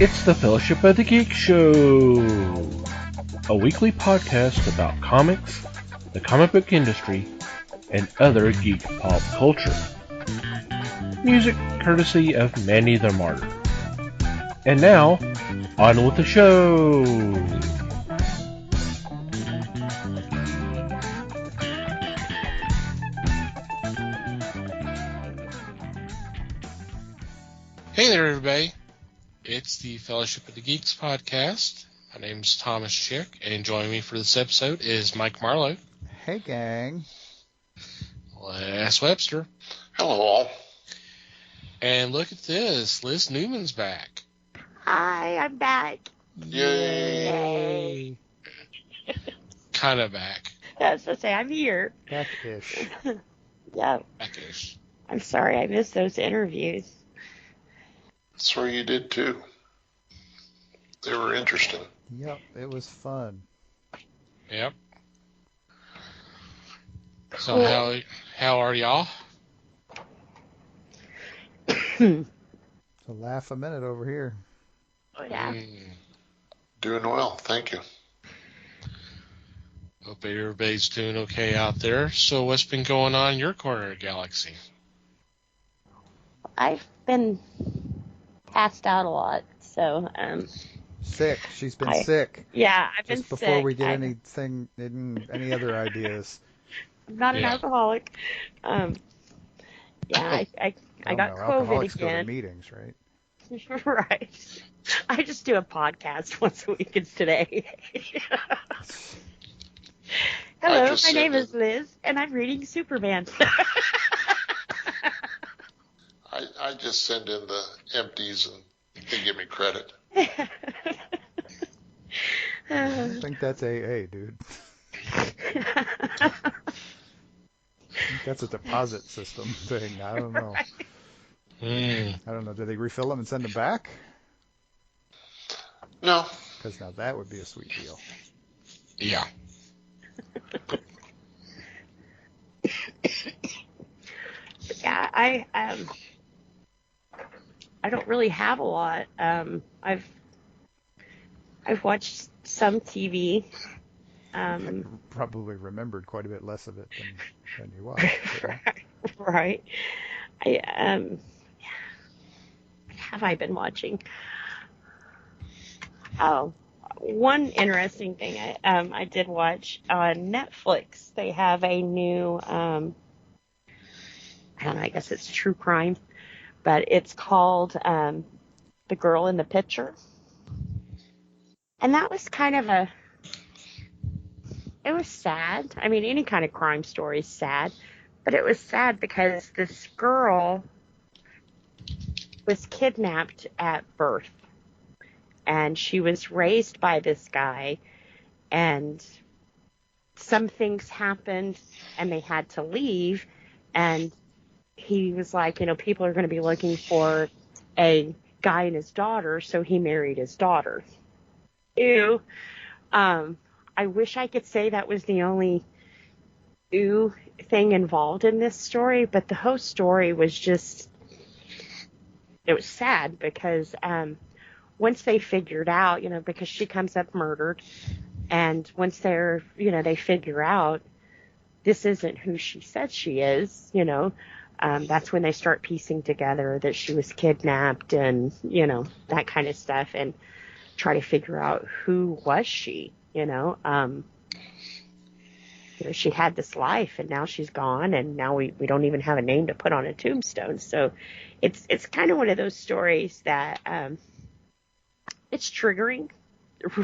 It's the Fellowship of the Geek Show, a weekly podcast about comics, the comic book industry, and other geek pop culture. Music courtesy of Manny the Martyr. And now, on with the show! Hey there, everybody. It's the Fellowship of the Geeks podcast. My name's Thomas Schick, and joining me for this episode is Mike Marlowe. Hey, gang. Les Webster. Hello, all. And look at this. Liz Newman's back. Hi, I'm back. Yay. Kind of back. I was going to say, I'm here. Back-ish. Yeah. Back-ish. I'm sorry I missed those interviews. So you did too. They were interesting. Yep, it was fun. Yep. So how are y'all? So laugh a minute over here. Oh, yeah. Doing well, thank you. Hope everybody's doing okay out there. So what's been going on in your corner of the galaxy? I've been passed out a lot, so, Sick. She's been sick. Yeah, I've been Just sick. before we get any other ideas. I'm not an alcoholic. I got COVID Alcoholics again. go to meetings, right? Right. I just do a podcast once a week. It's today. Hello, my name is Liz, and I'm reading Superman. I just send in the empties and they give me credit. I think that's AA, dude. I think that's a deposit system thing. I don't know. Right. I don't know. Do they refill them and send them back? No. Because now that would be a sweet deal. Yeah. Yeah, I don't really have a lot. I've watched some TV. I probably remembered quite a bit less of it than you watched. Right. What have I been watching? Oh, one interesting thing I did watch on Netflix. They have a new, I don't know, I guess it's true crime, but it's called The Girl in the Picture. And that was kind of it was sad. I mean, any kind of crime story is sad, but it was sad because this girl was kidnapped at birth. And she was raised by this guy, and some things happened, and they had to leave, and he was like, people are going to be looking for a guy and his daughter, so he married his daughter. Ew. I wish I could say that was the only ew thing involved in this story, but the whole story was just, it was sad because, once they figured out, because she comes up murdered, and once they figure out this isn't who she said she is, that's when they start piecing together that she was kidnapped and, that kind of stuff, and try to figure out who was she, she had this life and now she's gone, and now we don't even have a name to put on a tombstone. So it's kind of one of those stories that, it's triggering,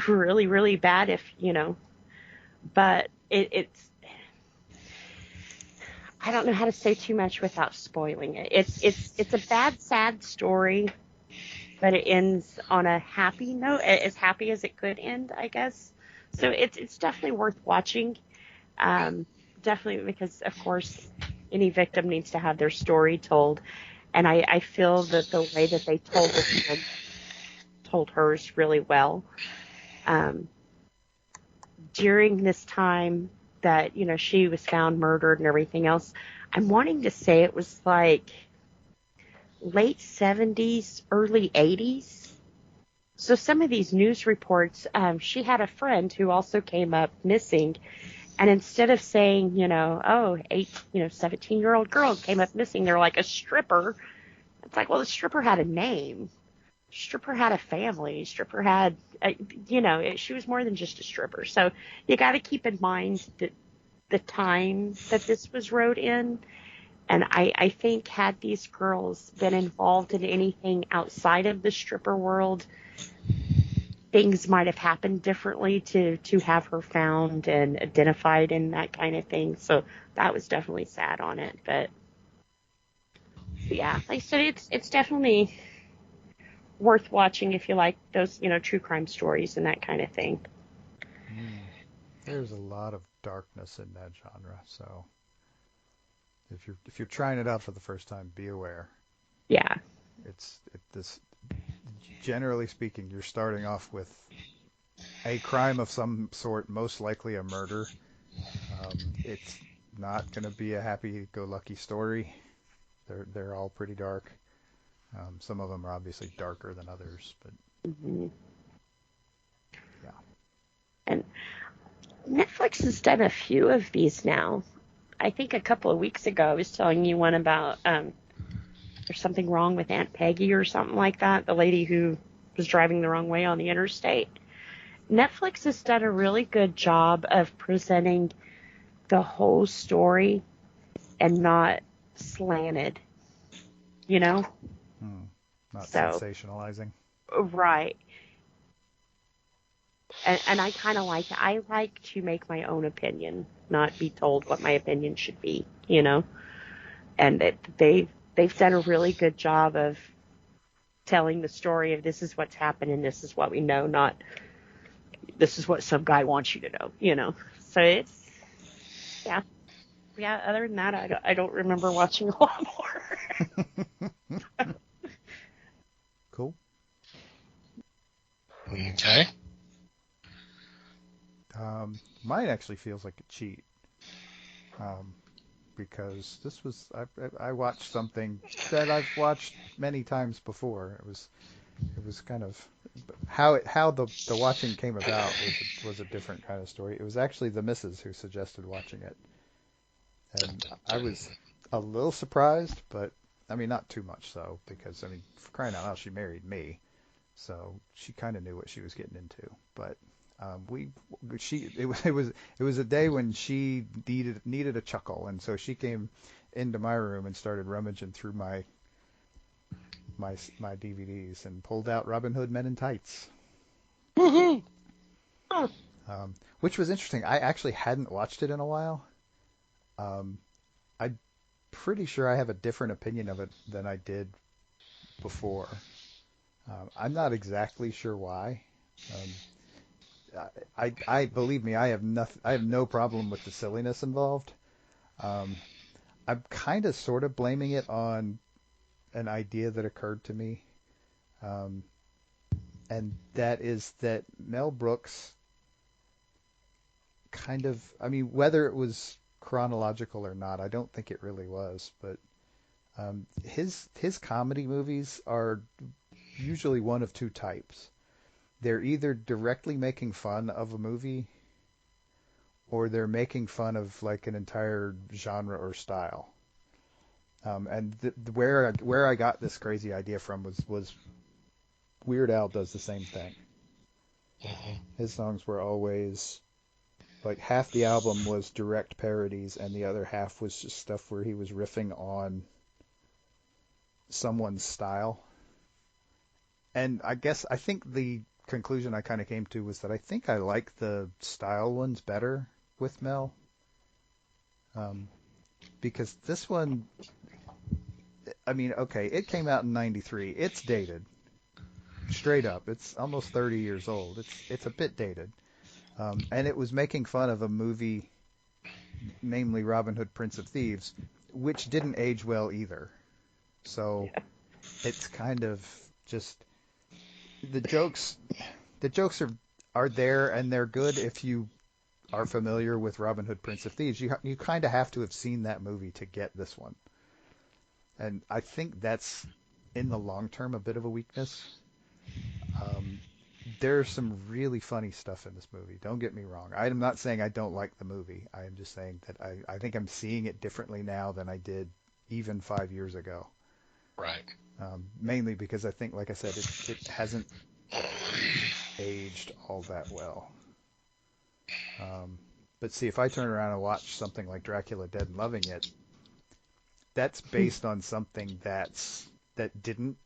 really, really bad if, but it's, I don't know how to say too much without spoiling it. It's a bad, sad story, but it ends on a happy note, as happy as it could end, I guess. So it's definitely worth watching. Definitely because, of course, any victim needs to have their story told. And I feel that the way that they told it, told hers really well. During this time that, she was found murdered and everything else, I'm wanting to say it was like late 70s, early 80s. So some of these news reports, she had a friend who also came up missing, and instead of saying, 17-year-old girl came up missing, they're like a stripper. It's like, well, the stripper had a name. Stripper had a family. Stripper had, she was more than just a stripper. So you got to keep in mind that the time that this was wrote in. And I think had these girls been involved in anything outside of the stripper world, things might have happened differently to have her found and identified and that kind of thing. So that was definitely sad on it. But yeah, like I said, it's definitely worth watching if you like those, true crime stories and that kind of thing. There's a lot of darkness in that genre, so if you're trying it out for the first time, be aware. Yeah. This generally speaking, you're starting off with a crime of some sort, most likely a murder. It's not going to be a happy-go-lucky story. They're all pretty dark. Some of them are obviously darker than others, but yeah. And Netflix has done a few of these now. I think a couple of weeks ago I was telling you one about there's something wrong with Aunt Peggy or something like that, the lady who was driving the wrong way on the interstate. Netflix has done a really good job of presenting the whole story and not slanted, Not sensationalizing. Right. And I kind of like it. I like to make my own opinion, not be told what my opinion should be, And they've done a really good job of telling the story of this is what's happened and this is what we know, not this is what some guy wants you to know, So it's, yeah. Yeah, other than that, I don't remember watching a lot more. Cool. Okay. Mine actually feels like a cheat. Because this was I watched something that I've watched many times before. It was kind of how the watching came about was a different kind of story. It was actually the missus who suggested watching it, and I was a little surprised, but I mean not too much so, because I mean for crying out loud, she married me, so she kind of knew what she was getting into. But it was a day when she needed a chuckle, and so she came into my room and started rummaging through my DVDs and pulled out Robin Hood Men in Tights. Woohoo! Which was interesting. I actually hadn't watched it in a while. I'm pretty sure I have a different opinion of it than I did before. I'm not exactly sure why. I believe me, I have no problem with the silliness involved. I'm kind of sort of blaming it on an idea that occurred to me, and that is that Mel Brooks kind of, I mean, whether it was chronological or not, I don't think it really was, but his comedy movies are usually one of two types. They're either directly making fun of a movie, or they're making fun of like an entire genre or style. And where I got this crazy idea from was Weird Al does the same thing. His songs were always like half the album was direct parodies, and the other half was just stuff where he was riffing on someone's style. And I think the conclusion I kind of came to was that I think I like the style ones better with Mel, because this one, I mean, okay, it came out in '93. It's dated, straight up. It's almost 30 years old. It's a bit dated, and it was making fun of a movie, namely Robin Hood, Prince of Thieves, which didn't age well either. So it's kind of just the jokes are there, and they're good if you are familiar with Robin Hood, Prince of Thieves. You kind of have to have seen that movie to get this one. And I think that's, in the long term, a bit of a weakness. there's some really funny stuff in this movie. Don't get me wrong. I'm not saying I don't like the movie. I am just saying that I think I'm seeing it differently now than I did even 5 years ago. Right. Mainly because I think, like I said, it hasn't aged all that well. But see, if I turn around and watch something like Dracula Dead and Loving It, that's based on something that didn't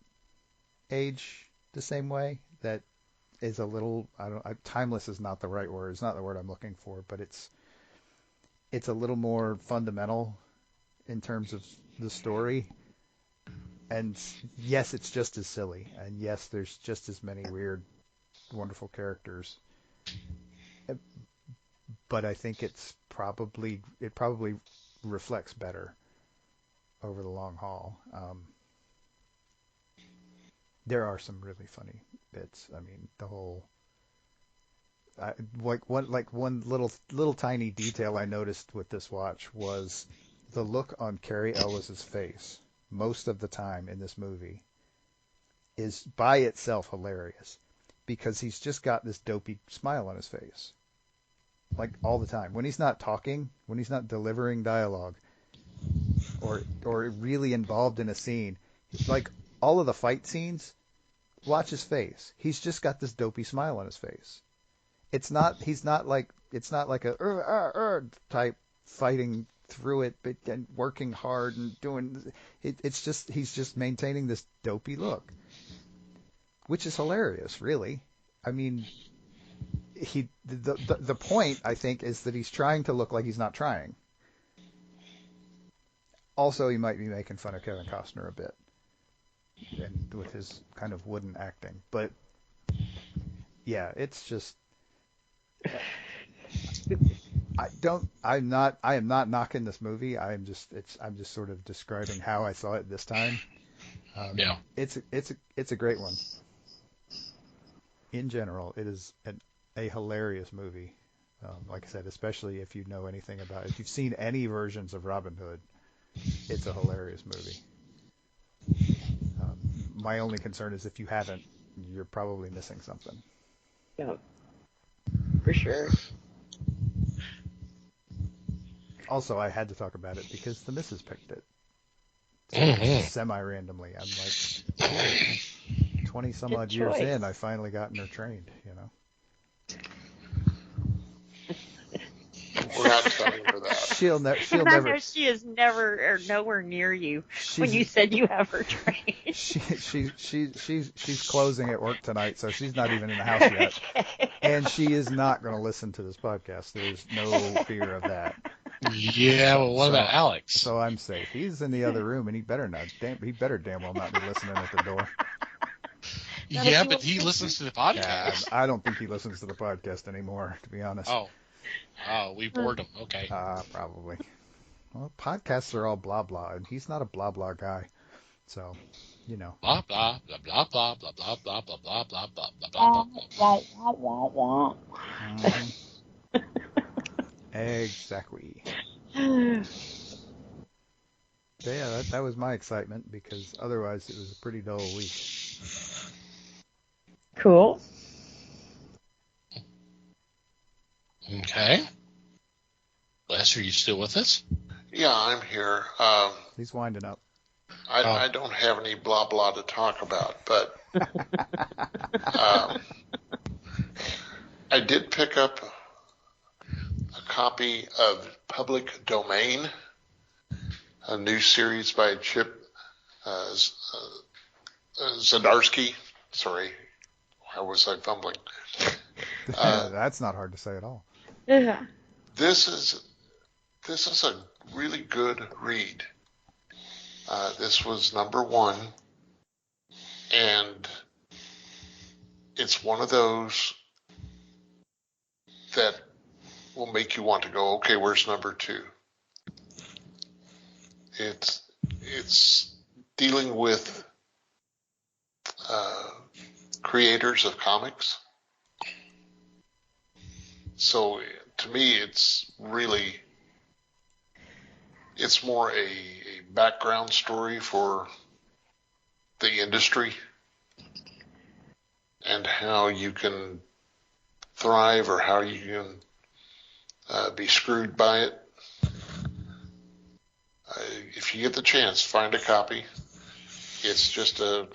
age the same way. That is a little, timeless is not the right word. It's not the word I'm looking for, but it's a little more fundamental in terms of the story. And yes, it's just as silly, and yes, there's just as many weird, wonderful characters. But I think it probably reflects better over the long haul. There are some really funny bits. I mean, the whole one little tiny detail I noticed with this watch was the look on Cary Elwes's face most of the time in this movie is by itself hilarious because he's just got this dopey smile on his face. Like all the time. When he's not talking, when he's not delivering dialogue or really involved in a scene, like all of the fight scenes, watch his face. He's just got this dopey smile on his face. He's not like a type fighting through it but and working hard and doing it. He's just maintaining this dopey look, which is hilarious, really. I mean, the point, I think, is that he's trying to look like he's not trying. Also, he might be making fun of Kevin Costner a bit, and with his kind of wooden acting. But yeah, it's just I am not knocking this movie. I'm just sort of describing how I saw it this time. Yeah, it's a great one. In general, it is a hilarious movie. Like I said, especially if you know anything about it. If you've seen any versions of Robin Hood, it's a hilarious movie. My only concern is if you haven't, you're probably missing something. Yeah, for sure. Also, I had to talk about it because the missus picked it. Mm-hmm. Semi-randomly. I'm like 20 some odd years in, I finally gotten her trained, you know. We're not coming for that. She'll I never. know she is never or nowhere near you when you said you have her trained. She's closing at work tonight, so she's not even in the house yet. Okay. And she is not going to listen to this podcast. There's no fear of that. Yeah, well, what about Alex? So I'm safe. He's in the other room, and he better damn well not be listening at the door. Yeah, but he listens to the podcast. Yeah, I don't think he listens to the podcast anymore, to be honest. Oh, we bored him. Okay. Probably. Well, podcasts are all blah blah, and he's not a blah blah guy. So, you know. Blah blah blah blah blah blah blah blah blah blah blah blah blah blah. Exactly. So yeah, that was my excitement because otherwise it was a pretty dull week. Cool. Okay. Les, are you still with us? Yeah, I'm here. He's winding up. I don't have any blah blah to talk about, but I did pick up a copy of Public Domain, a new series by Chip Zdarsky. Sorry, why was I fumbling? That's not hard to say at all. Yeah. This is a really good read. This was number 1, and it's one of those that will make you want to go, okay, where's number 2? It's dealing with creators of comics. So to me, it's more a background story for the industry. and how you can thrive or how you can be screwed by it. If you get the chance, find a copy. It's just a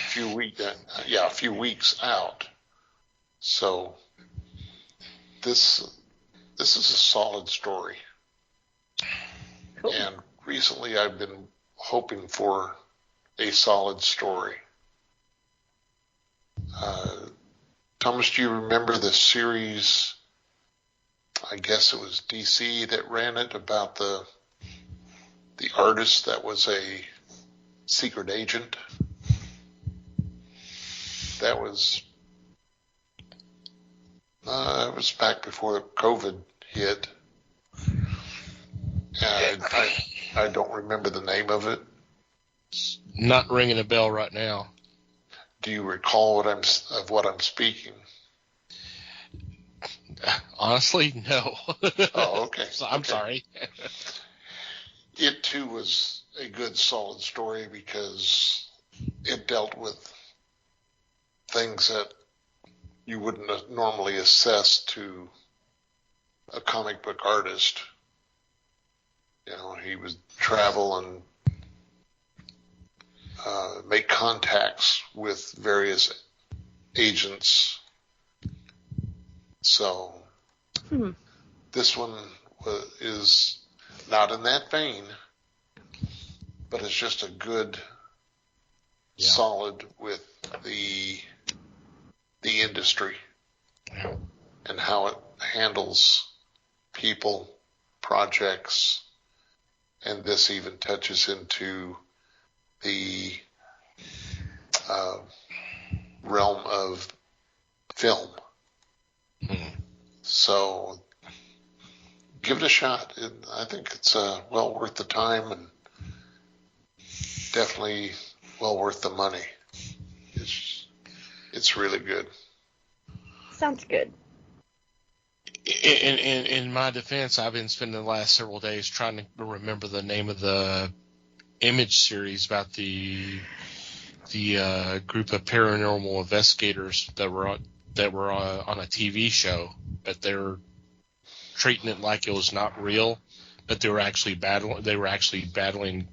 few weeks out. So this is a solid story. Cool. And recently I've been hoping for a solid story. Thomas, do you remember the series? I guess it was DC that ran it, about the artist that was a secret agent. That was it was back before COVID hit. I don't remember the name of it. Not ringing a bell right now. Do you recall what I'm speaking? Honestly, no. Oh, okay. So I'm sorry. It too was a good, solid story because it dealt with things that you wouldn't normally assess to a comic book artist. You know, he would travel and make contacts with various agents. So this one is not in that vein, but it's just a good, solid with the industry and how it handles people, projects, and this even touches into the realm of film. So give it a shot. I think it's well worth the time and definitely well worth the money. It's really good. Sounds good. In my defense, I've been spending the last several days trying to remember the name of the Image series about the group of paranormal investigators that were on a TV show, but they were treating it like it was not real, but they were actually battling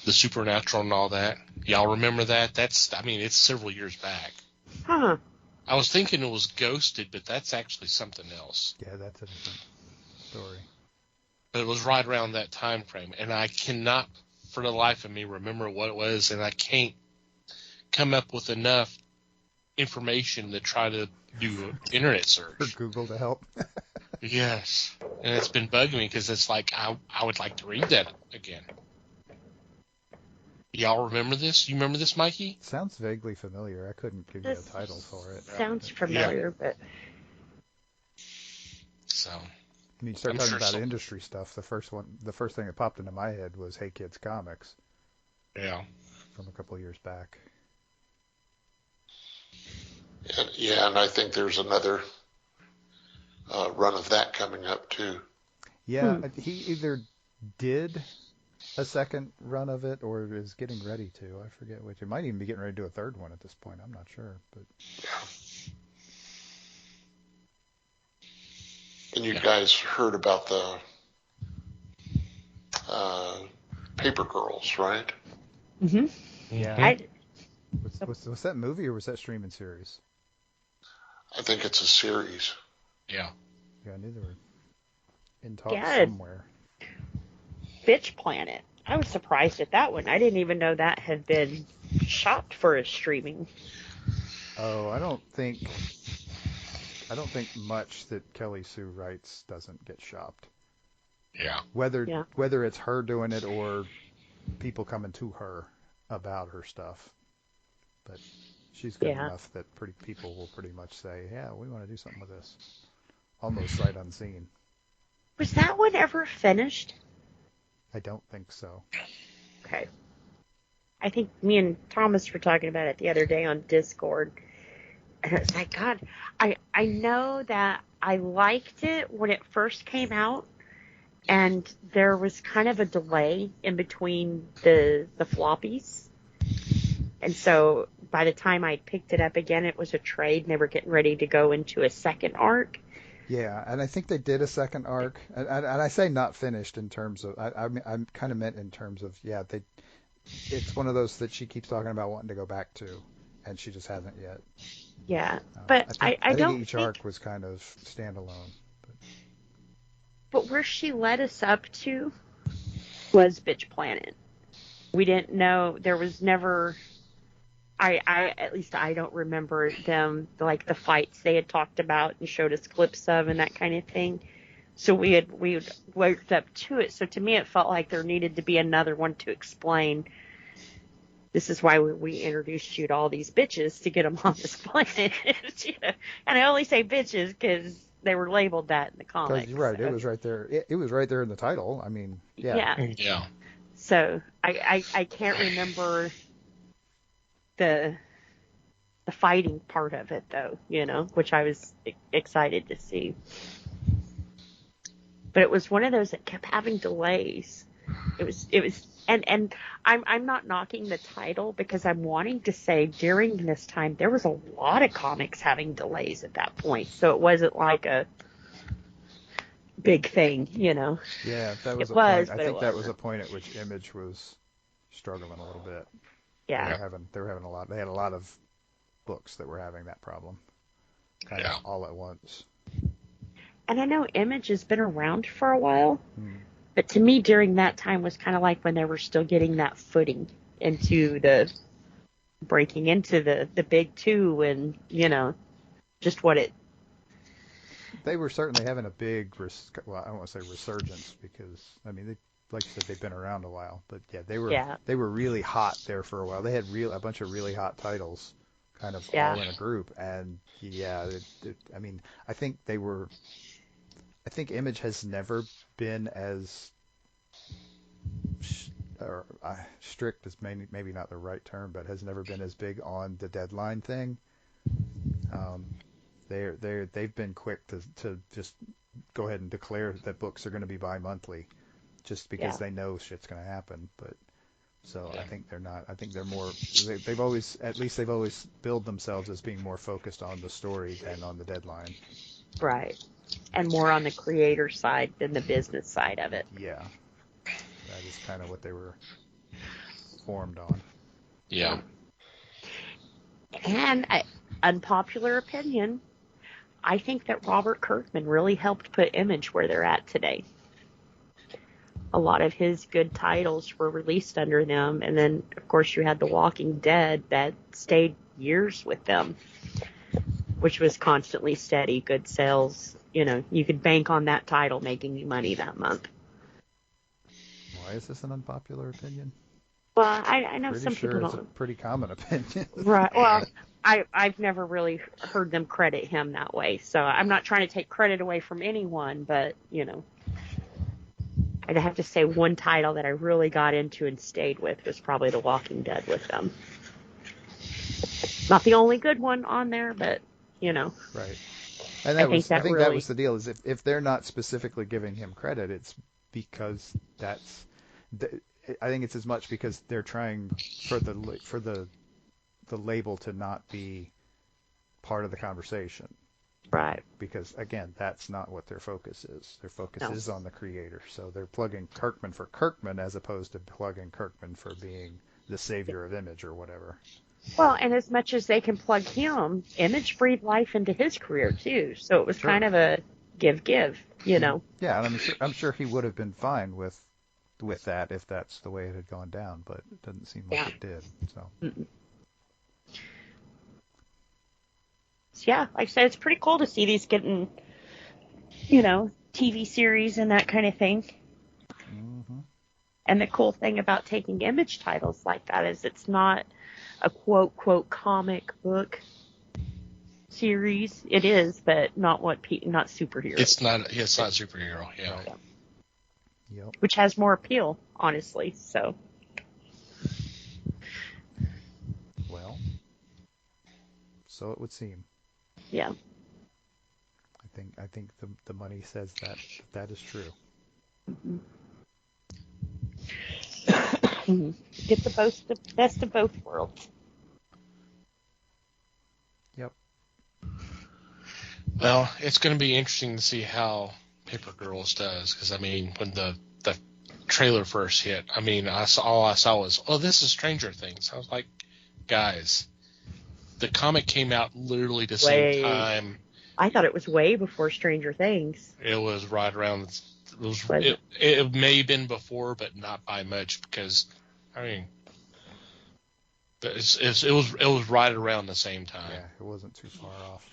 the supernatural and all that. Y'all remember that? It's several years back. Huh. I was thinking it was Ghosted, but that's actually something else. Yeah, that's a different story. But it was right around that time frame, and I cannot, for the life of me, remember what it was, and I can't come up with enough information to try to do an internet search. For Google to help. Yes, and it's been bugging me because it's like I would like to read that again. Y'all remember this? You remember this, Mikey? Sounds vaguely familiar. I couldn't give you a title for it. Sounds familiar, but So When you start I'm talking sure about so. industry stuff, the first thing that popped into my head was Hey Kids Comics yeah. from a couple of years back. And I think there's another run of that coming up too. Yeah, he either did a second run of it or is getting ready to. I forget which. He might even be getting ready to do a third one at this point. I'm not sure, but And you guys heard about the Paper Girls, right? yeah. Was that movie or was that streaming series? I think it's a series. Yeah. Yeah, I knew they were in talks Yeah. somewhere. Bitch Planet. I was surprised at that one. I didn't even know that had been shot for a streaming. Oh, I don't think much that Kelly Sue writes doesn't get shopped. Yeah. Whether it's her doing it or people coming to her about her stuff. But she's good enough that people will pretty much say, yeah, we want to do something with this. Almost sight unseen. Was that one ever finished? I don't think so. Okay. I think me and Thomas were talking about it the other day on Discord. And it's like, God, I know that I liked it when it first came out, and there was kind of a delay in between the floppies. And so by the time I picked it up again, it was a trade, and they were getting ready to go into a second arc. Yeah, and I think they did a second arc, and I say not finished in terms of I'm kind of meant in terms of it's one of those that she keeps talking about wanting to go back to, and she just hasn't yet. Yeah, but I don't think each arc was kind of standalone. But where she led us up to was Bitch Planet. We didn't know, there was never, I at least I don't remember them, like the fights they had talked about and showed us clips of and that kind of thing. So we had worked up to it. So to me, it felt like there needed to be another one to explain. This is why we introduced you to all these bitches to get them on this planet. You know? And I only say bitches because they were labeled that in the comics. You're right. So. It was right there. It was right there in the title. I mean, yeah. Yeah. So I can't remember the fighting part of it though, you know, which I was excited to see. But it was one of those that kept having delays. It was and I'm not knocking the title because I'm wanting to say during this time there was a lot of comics having delays at that point. So it wasn't like a big thing, you know. Yeah, that was it a was, point. but I think it that was wasn't. a point at which Image was struggling a little bit. Yeah. They were having a lot. They had a lot of books that were having that problem, kind of all at once. And I know Image has been around for a while, but to me during that time was kind of like when they were still getting that footing into the breaking into the big two, and you know, just what it. They were certainly having a big, I don't want to say resurgence because I mean, like you said, they've been around a while, but yeah, they were really hot there for a while. They had a bunch of really hot titles, kind of all in a group, and I mean, I think Image has never been as strict is maybe not the right term, but has never been as big on the deadline thing. They've been quick to just go ahead and declare that books are going to be bi-monthly, just because they know shit's going to happen. But so I think they're not. I think they're more. They've always billed themselves as being more focused on the story than on the deadline. Right. And more on the creator side than the business side of it. Yeah. That is kind of what they were formed on. Yeah. And unpopular opinion, I think that Robert Kirkman really helped put Image where they're at today. A lot of his good titles were released under them, and then, of course, you had The Walking Dead that stayed years with them, which was constantly steady, good sales. You know, you could bank on that title making you money that month. Why is this an unpopular opinion? Well, I know pretty some sure people it's don't. a pretty common opinion. Right. Well, I've never really heard them credit him that way, so I'm not trying to take credit away from anyone, but, you know, I'd have to say one title that I really got into and stayed with was probably The Walking Dead with them. Not the only good one on there, but, you know. Right. And I think that was the deal, is if they're not specifically giving him credit, it's because I think it's as much because they're trying for the label to not be part of the conversation. Right. Because again, that's not what their focus is. Their focus is on the creator. So they're plugging Kirkman for Kirkman as opposed to plugging Kirkman for being the savior of Image or whatever. Well, and as much as they can plug him, Image breathed life into his career too. So it was kind of a give, you know. Yeah, and I'm sure he would have been fine with that if that's the way it had gone down, but it doesn't seem like it did. So. So yeah, like I said, it's pretty cool to see these getting, you know, TV series and that kind of thing. Mm-hmm. And the cool thing about taking Image titles like that is it's not a quote comic book series. It is, but not not superhero. It's not superhero. Yeah. Right. Yep. Which has more appeal, honestly. So. Well, so it would seem. Yeah. I think the money says that is true. Get the best of both worlds. Well, it's going to be interesting to see how Paper Girls does, because I mean, when the trailer first hit, I mean, all I saw was, oh, this is Stranger Things. I was like, guys, the comic came out literally the same time. I thought it was way before Stranger Things. It was right around. It may have been before, but not by much, because I mean, it was right around the same time. Yeah, it wasn't too far off.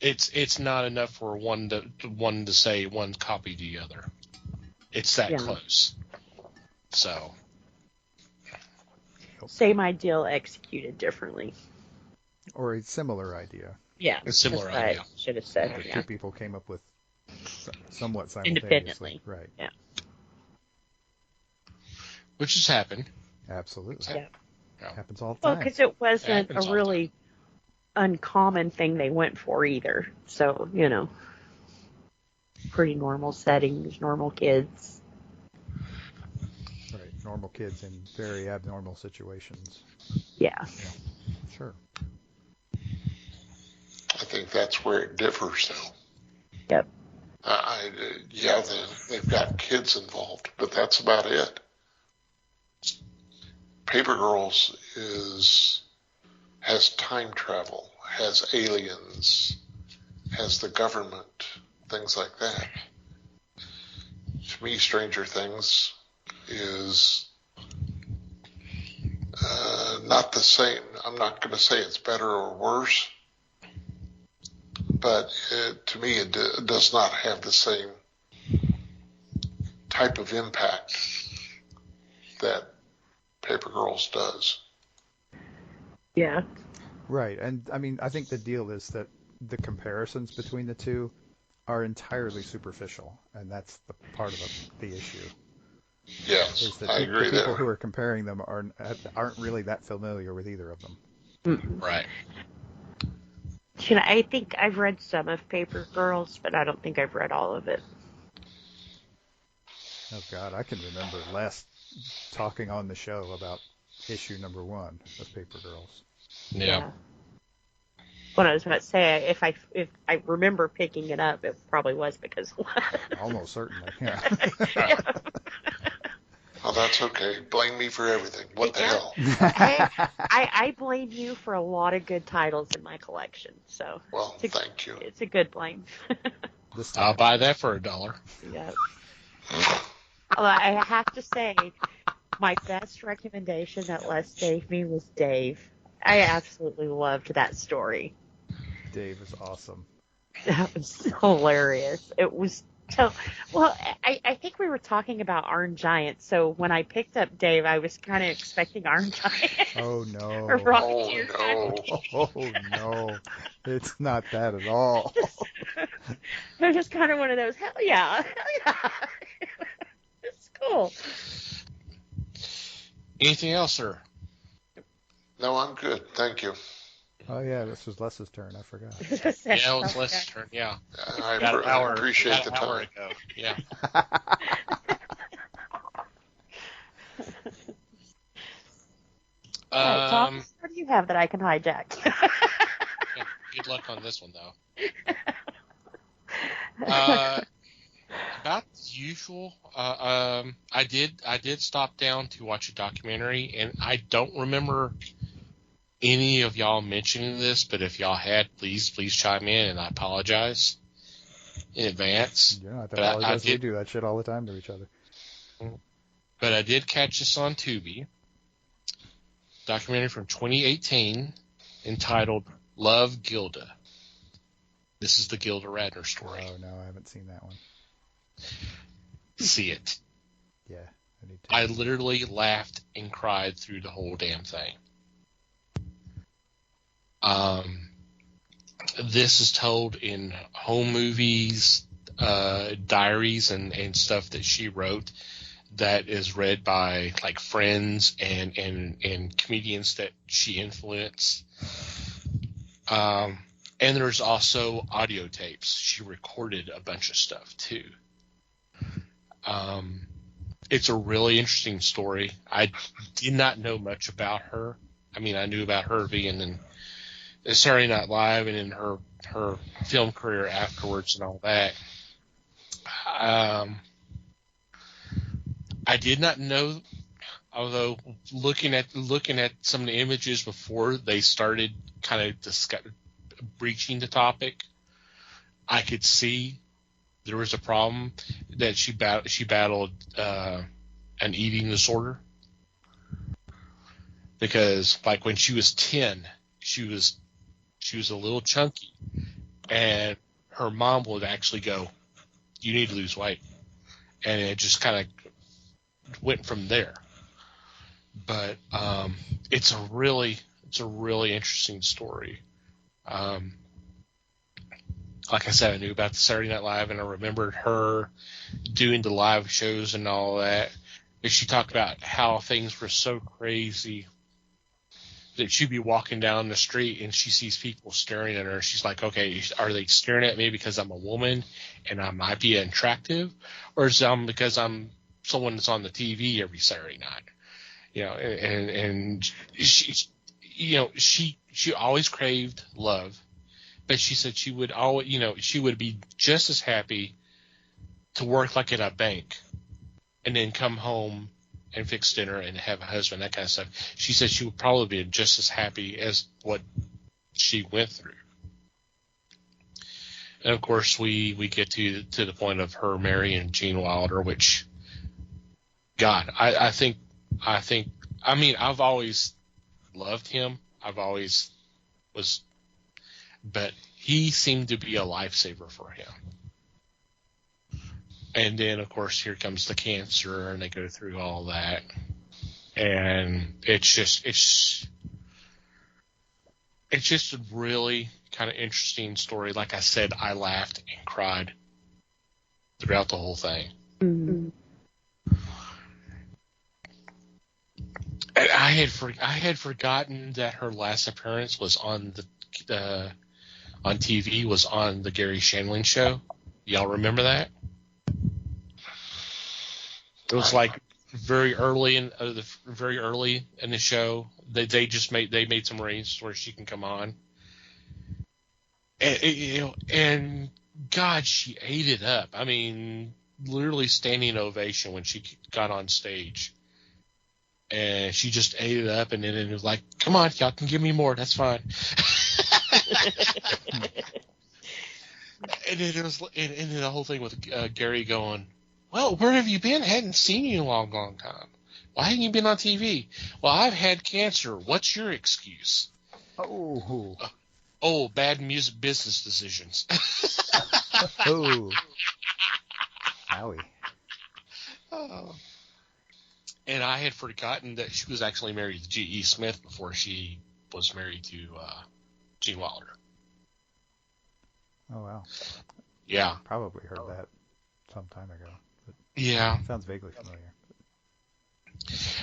It's not enough for one to say one copied the other. It's that close. So. Same ideal executed differently. Or a similar idea. Yeah. A similar idea. I should have said. Two people came up with somewhat simultaneously. Independently. Right. Yeah. Which has happened. Absolutely. Yeah. Happens all the time. Well, because it wasn't a really uncommon thing they went for either. So, pretty normal settings, normal kids. Right. Normal kids in very abnormal situations. Yeah. Sure. I think that's where it differs, though. Yep. They've got kids involved, but that's about it. Paper Girls has time travel, has aliens, has the government, things like that. To me, Stranger Things is not the same. I'm not going to say it's better or worse, but to me, it does not have the same type of impact that Paper Girls does. Yeah. Right. And I mean, I think the deal is that the comparisons between the two are entirely superficial, and that's the part of the issue. Yes, is that I agree. The people who are comparing them aren't really that familiar with either of them. Right. I think I've read some of Paper Girls, but I don't think I've read all of it. Oh God, I can remember last talking on the show about issue number 1 of Paper Girls. Yeah. What I was about to say, if I remember picking it up, it probably was because. Almost certainly, yeah. Oh, that's okay. Blame me for everything. What the hell? Hey, I blame you for a lot of good titles in my collection. So. Well, thank you. It's a good blame. I'll buy that for $1. Yeah. Although I have to say, my best recommendation that Les gave me was Dave. I absolutely loved that story. Dave is awesome. That was hilarious. It was well, I think we were talking about Iron Giant, so when I picked up Dave, I was kind of expecting Iron Giant. Oh, no. Or Rocky Oh, no. It's not that at all. It was just kind of one of those, hell yeah. It's cool. Anything else, sir? No, I'm good. Thank you. Oh, yeah, this was Les's turn. I forgot. Yeah, it was Les' turn, yeah. I appreciate the time. Ago. Yeah. Tom, what do you have that I can hijack? Yeah, good luck on this one, though. About the usual. I did stop down to watch a documentary, and I don't remember any of y'all mentioning this, but if y'all had, please chime in, and I apologize in advance. Yeah, I apologize. We do that shit all the time to each other. But I did catch this on Tubi. Documentary from 2018 entitled Love Gilda. This is the Gilda Radner story. Oh, no, I haven't seen that one. See it. Yeah, I need to. I literally laughed and cried through the whole damn thing. This is told in home movies, diaries, and stuff that she wrote that is read by like friends and comedians that she influenced. And there's also audio tapes. She recorded a bunch of stuff too. It's a really interesting story. I did not know much about her. I mean, I knew about her being Saturday Night Live and in her film career afterwards and all that. I did not know, although looking at some of the images before they started kind of breaching the topic, I could see there was a problem that she battled an eating disorder, because like when she was 10, she was a little chunky, and her mom would actually go, "You need to lose weight," and it just kind of went from there. But it's a really interesting story. Like I said, I knew about the Saturday Night Live, and I remembered her doing the live shows and all that. And she talked about how things were so crazy that she'd be walking down the street and she sees people staring at her. She's like, okay, are they staring at me because I'm a woman and I might be attractive, or is it because I'm someone that's on the TV every Saturday night? You know, and she, you know, she always craved love, but she said she would always, you know, she would be just as happy to work like at a bank and then come home and fix dinner and have a husband, that kind of stuff. She said she would probably be just as happy as what she went through. And of course, we get to the point of her marrying Gene Wilder, which, God, I think, I mean, I've always loved him. I've always was, but he seemed to be a lifesaver for him. And then, of course, here comes the cancer, and they go through all that. And it's just a really kind of interesting story. Like I said, I laughed and cried throughout the whole thing. Mm-hmm. And I had forgotten that her last appearance was on on TV, was on the Gary Shandling show. Y'all remember that? It was like very early in the show. They made some arrangements where she can come on, and you know, and God, she ate it up. I mean, literally standing ovation when she got on stage, and she just ate it up. And then it was like, "Come on, y'all can give me more. That's fine." And then it was, and then the whole thing with Gary going, "Well, where have you been? I hadn't seen you in a long, long time. Why haven't you been on TV?" "Well, I've had cancer. What's your excuse?" Oh, bad business decisions. Oh. Howie. Oh. And I had forgotten that she was actually married to G.E. Smith before she was married to Gene Wilder. Oh, wow. Yeah. Probably heard that some time ago. But yeah. Sounds vaguely familiar.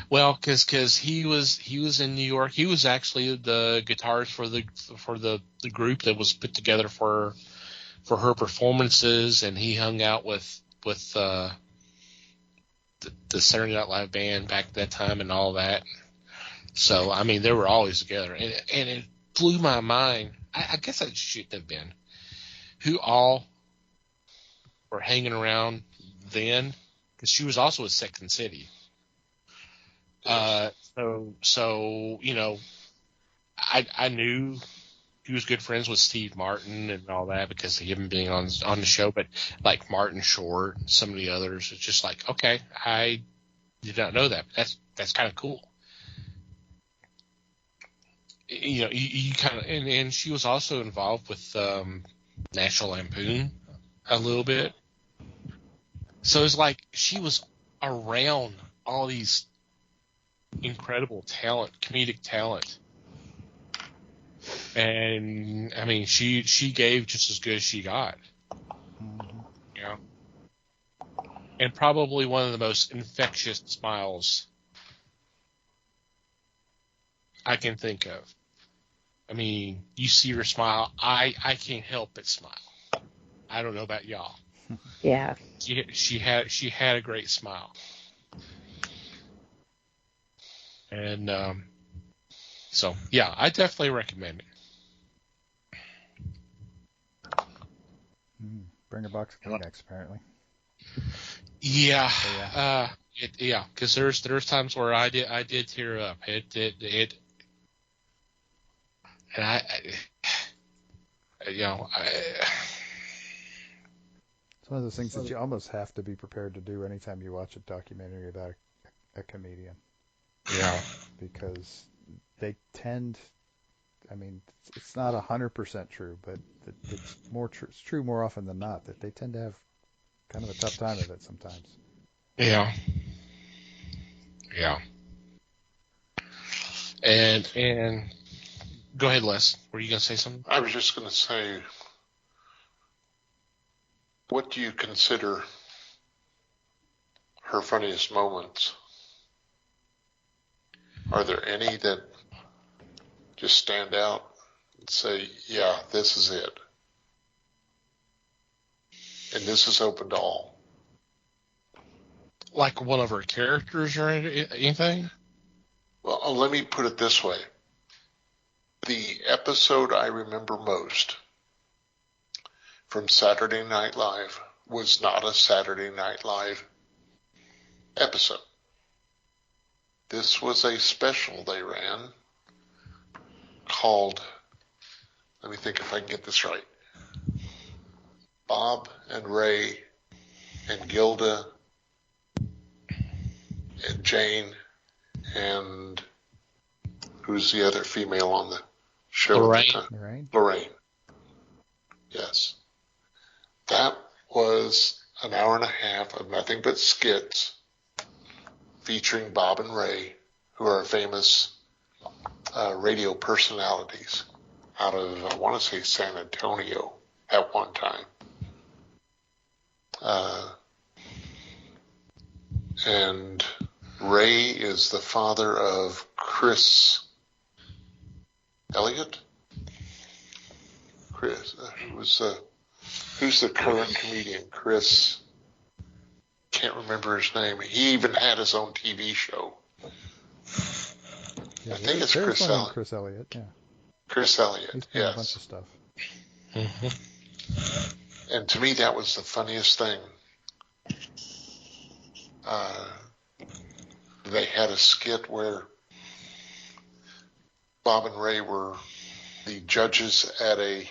Well, because he was in New York. He was actually the guitarist for the group that was put together for her performances, and he hung out with the Saturday Night Live band back at that time and all that. So I mean, they were always together, and it blew my mind. I guess I shouldn't have been. Who all were hanging around then? Because she was also at Second City. So you know, I knew he was good friends with Steve Martin and all that because of him being on the show. But like Martin Short and some of the others, it's just like, okay, I did not know that. But that's kind of cool. You know, you kind of, and she was also involved with National Lampoon a little bit. So it's like she was around all these incredible talent, comedic talent. And I mean, she gave just as good as she got. Mm-hmm. You know? And probably one of the most infectious smiles I can think of. I mean, you see her smile, I can't help but smile. I don't know about y'all. Yeah. She had a great smile. And so yeah, I definitely recommend it. Bring a box of Kleenex, apparently. Yeah, So, yeah, because there's times where I did tear up. It and I It's one of those things that you almost have to be prepared to do anytime you watch a documentary about a comedian. Yeah. Because they tend, I mean, it's not 100% true, but it's more true. It's true more often than not that they tend to have kind of a tough time of it sometimes. Yeah. And go ahead, Les. Were you gonna say something? I was just going to say, what do you consider her funniest moments? Are there any that just stand out and say, yeah, this is it? And this is open to all. Like one of her characters or anything? Well, let me put it this way. The episode I remember most from Saturday Night Live was not a Saturday Night Live episode. This was a special they ran called, let me think if I can get this right, Bob and Ray and Gilda and Jane and who's the other female on the show Lorraine. at the time? Right? Lorraine. Yes. That was an hour and a half of nothing but skits featuring Bob and Ray, who are famous radio personalities out of, I want to say, San Antonio at one time. And Ray is the father of Chris Elliott. Chris, who's the current comedian? Chris, can't remember his name. He even had his own TV show. Yeah, I think it's there's Chris one named Elliott. Chris Elliott, yeah. Chris Elliott, He's done a bunch yes. of stuff. Mm-hmm. And to me, that was the funniest thing. They had a skit where Bob and Ray were the judges at a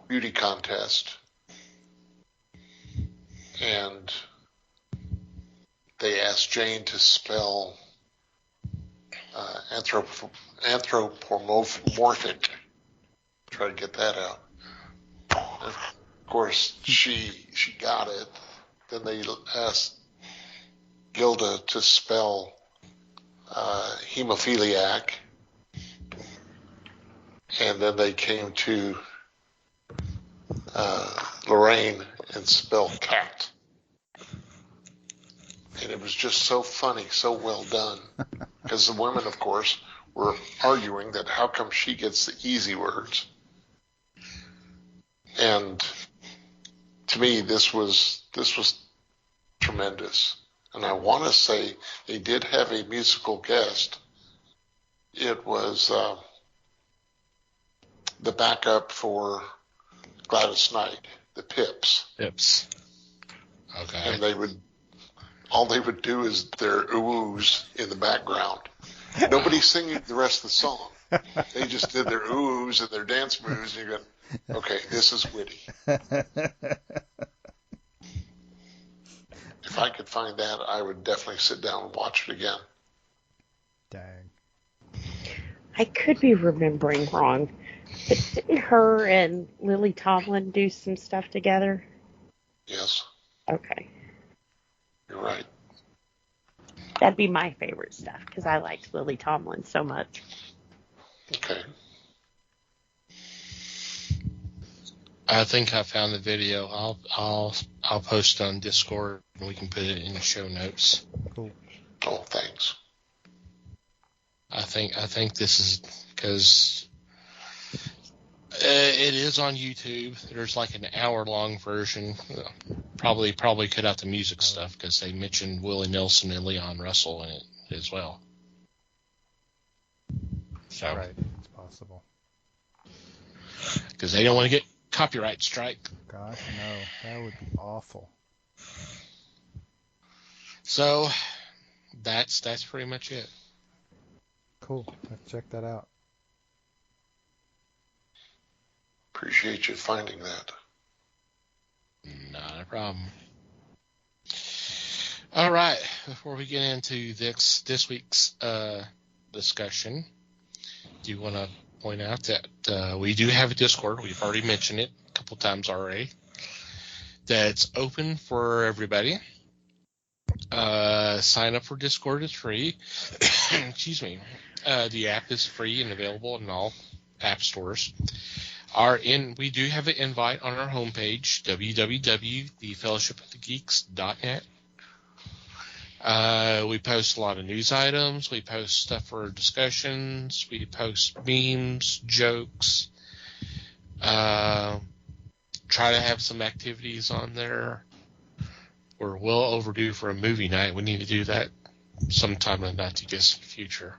beauty contest, and they asked Jane to spell anthropomorphic. Try to get that out. And of course, she got it. Then they asked Gilda to spell hemophiliac, and then they came to Lorraine and spelled cat. And it was just so funny, so well done. Because the women, of course, were arguing that how come she gets the easy words. And to me, this was tremendous. And I want to say they did have a musical guest. It was the backup for Gladys Knight, the Pips. Okay. And all they would do is their oohs in the background. Nobody's singing the rest of the song. They just did their oohs and their dance moves, and you go, okay, this is witty. If I could find that, I would definitely sit down and watch it again. Dang. I could be remembering wrong, but didn't her and Lily Tomlin do some stuff together? Yes, Okay. you're right. That'd be my favorite stuff because I liked Lily Tomlin so much. Okay. I think I found the video. I'll post it on Discord and we can put it in the show notes. Cool. Oh, thanks. I think this is because it is on YouTube. There's like an hour-long version. Probably cut out the music stuff because they mentioned Willie Nelson and Leon Russell in it as well. So, Right, it's possible. because they don't want to get copyright strike. Gosh, no, that would be awful. So that's pretty much it. Cool. Let's check that out. Appreciate you finding that. Not a problem. All right. Before we get into this week's discussion, do you want to point out that we do have a Discord? We've already mentioned it a couple times already. That's open for everybody. Sign up for Discord is free. Excuse me. The app is free and available in all app stores. We do have an invite on our homepage, www.thefellowshipofthegeeks.net. We post a lot of news items. We post stuff for discussions. We post memes, jokes. Try to have some activities on there. We're well overdue for a movie night. We need to do that sometime in the not too distant future,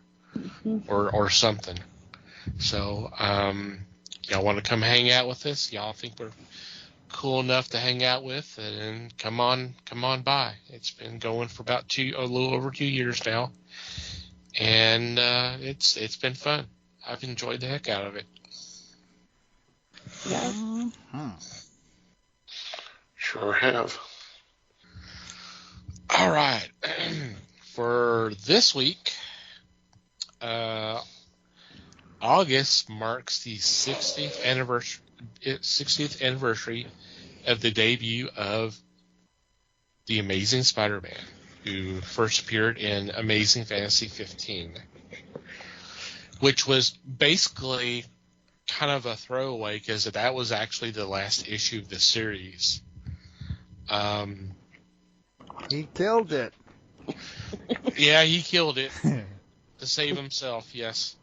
or something. So, y'all want to come hang out with us? Y'all think we're cool enough to hang out with? And come on by. It's been going for about a little over 2 years now, and it's been fun. I've enjoyed the heck out of it. Yeah. Sure have. All right. For this week, August marks the 60th anniversary of the debut of the Amazing Spider-Man, who first appeared in Amazing Fantasy 15, which was basically kind of a throwaway because that was actually the last issue of the series. He killed it. Yeah, he killed it to save himself, yes.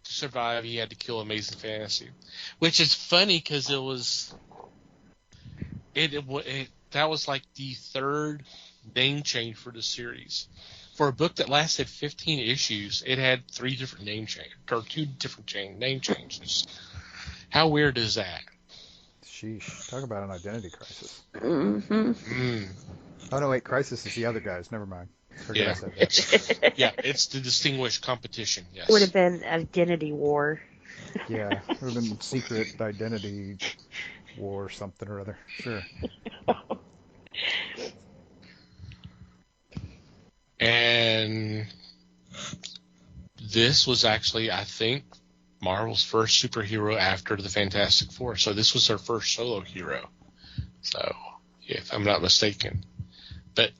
To survive, he had to kill Amazing Fantasy, which is funny because that was like the third name change for the series. For a book that lasted 15 issues, it had 3 different name changes, or 2 different name changes. How weird is that? Sheesh. Talk about an identity crisis. Mm-hmm. Oh, no, wait. Crisis is the other guys. Never mind. Forget Yeah. I said that. Yeah, it's the distinguished competition, yes. Would have been identity war. Yeah. It would have been secret identity war something or other. Sure. And this was actually, I think, Marvel's first superhero after the Fantastic Four. So this was their first solo hero. So, if I'm not mistaken. But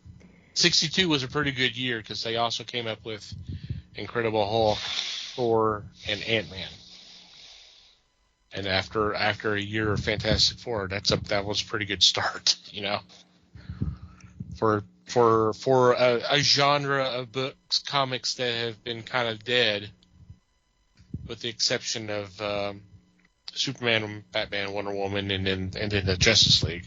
62 was a pretty good year because they also came up with Incredible Hulk, Thor, and Ant-Man. And after a year of Fantastic Four, that was a pretty good start, for a genre of books, comics that have been kind of dead, with the exception of Superman, Batman, Wonder Woman, and then the Justice League.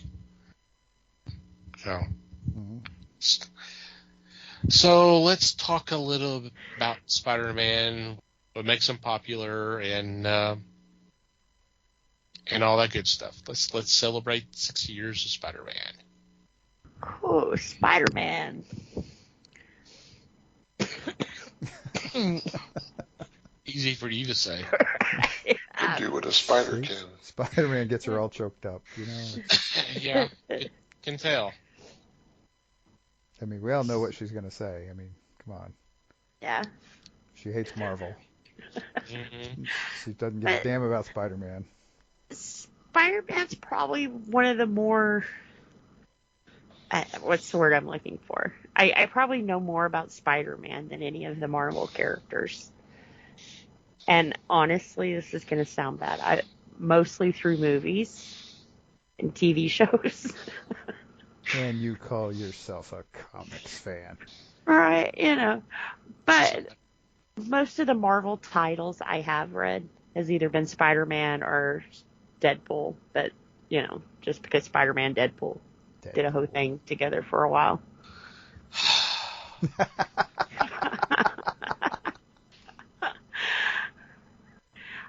So let's talk a little bit about Spider-Man, what makes him popular, and all that good stuff. Let's celebrate 60 years of Spider-Man. Oh, Spider-Man. Easy for you to say. Can do what a spider See? can. Spider-Man gets her all choked up, Yeah, it can tell. I mean, we all know what she's going to say. I mean, come on. Yeah. She hates Marvel. Mm-hmm. She doesn't give a damn about Spider-Man. Spider-Man's probably one of the more... what's the word I'm looking for? I probably know more about Spider-Man than any of the Marvel characters. And honestly, this is going to sound bad. Mostly through movies and TV shows. And you call yourself a comics fan. Right, But most of the Marvel titles I have read has either been Spider-Man or Deadpool. But, just because Spider-Man, Deadpool did a whole thing together for a while.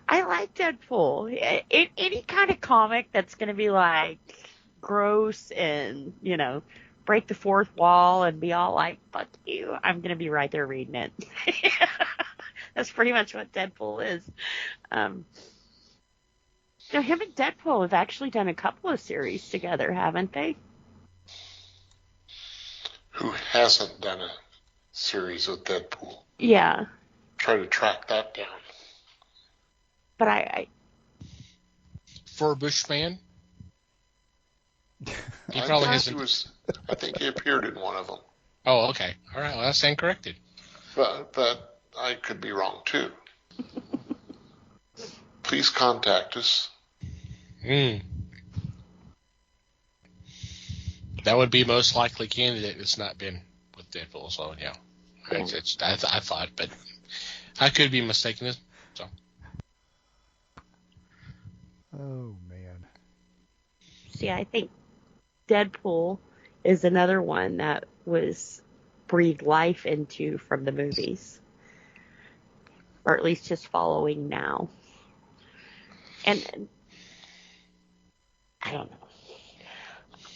I like Deadpool. Any kind of comic that's going to be like gross and, break the fourth wall and be all like, fuck you, I'm going to be right there reading it. That's pretty much what Deadpool is. Him and Deadpool have actually done a couple of series together, haven't they? Who hasn't done a series with Deadpool? Yeah. Try to track that down. But I Furbush fan? He I probably think hasn't. I think he appeared in one of them. Oh, okay. All right. Well, that's incorrected. But I could be wrong too. Please contact us. That would be most likely candidate that's not been with Deadpool. So yeah, I thought, but I could be mistaken. So. Oh man. see, I think Deadpool is another one that was breathed life into from the movies, or at least just following now. And I don't know.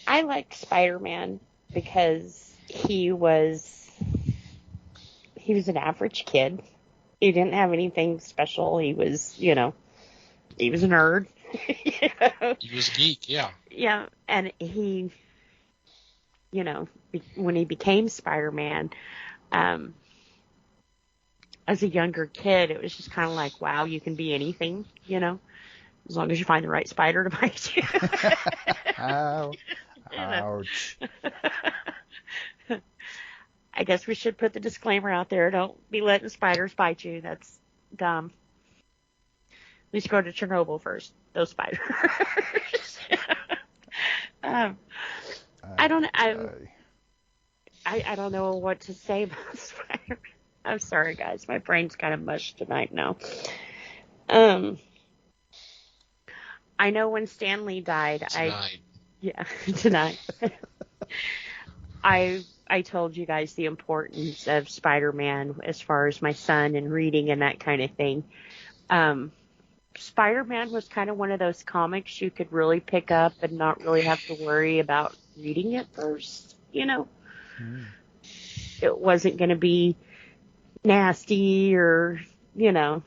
I like Spider-Man because he was an average kid. He didn't have anything special. He was, he was a nerd. He was a geek, yeah. Yeah, and he, when he became Spider-Man, as a younger kid, it was just kind of like, wow, you can be anything, as long as you find the right spider to bite you. Ow. Ouch. I guess we should put the disclaimer out there. Don't be letting spiders bite you. That's dumb. At least go to Chernobyl first. Those spiders. I don't know what to say about Spider-Man. I'm sorry, guys. My brain's kind of mush tonight now. I know when Stan Lee died, tonight. I told you guys the importance of Spider-Man as far as my son and reading and that kind of thing. Spider-Man was kind of one of those comics you could really pick up and not really have to worry about reading it first, It wasn't going to be nasty or, it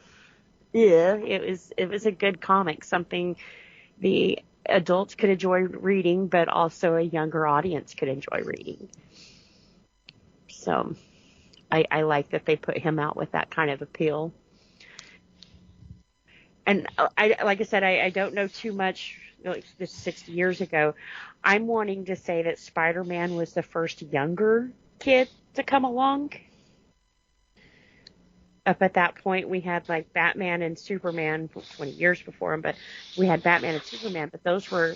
was a good comic, something the adults could enjoy reading, but also a younger audience could enjoy reading. So I like that they put him out with that kind of appeal. And like I said, I don't know too much. Like this 60 years ago, I'm wanting to say that Spider-Man was the first younger kid to come along. Up at that point, we had like Batman and Superman 20 years before him, but we had Batman and Superman. But those were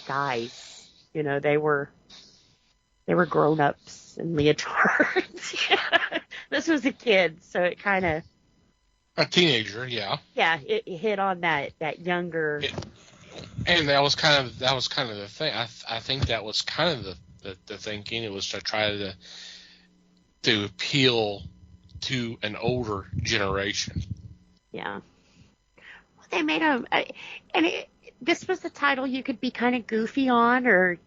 guys, they were grown-ups in leotards. This was a kid, so it kind of a teenager, yeah. Yeah, it hit on that younger. And that was kind of the thing. I think that was kind of the thinking. It was to try to appeal to an older generation. Yeah. Well, they made him, this was the title you could be kind of goofy on, or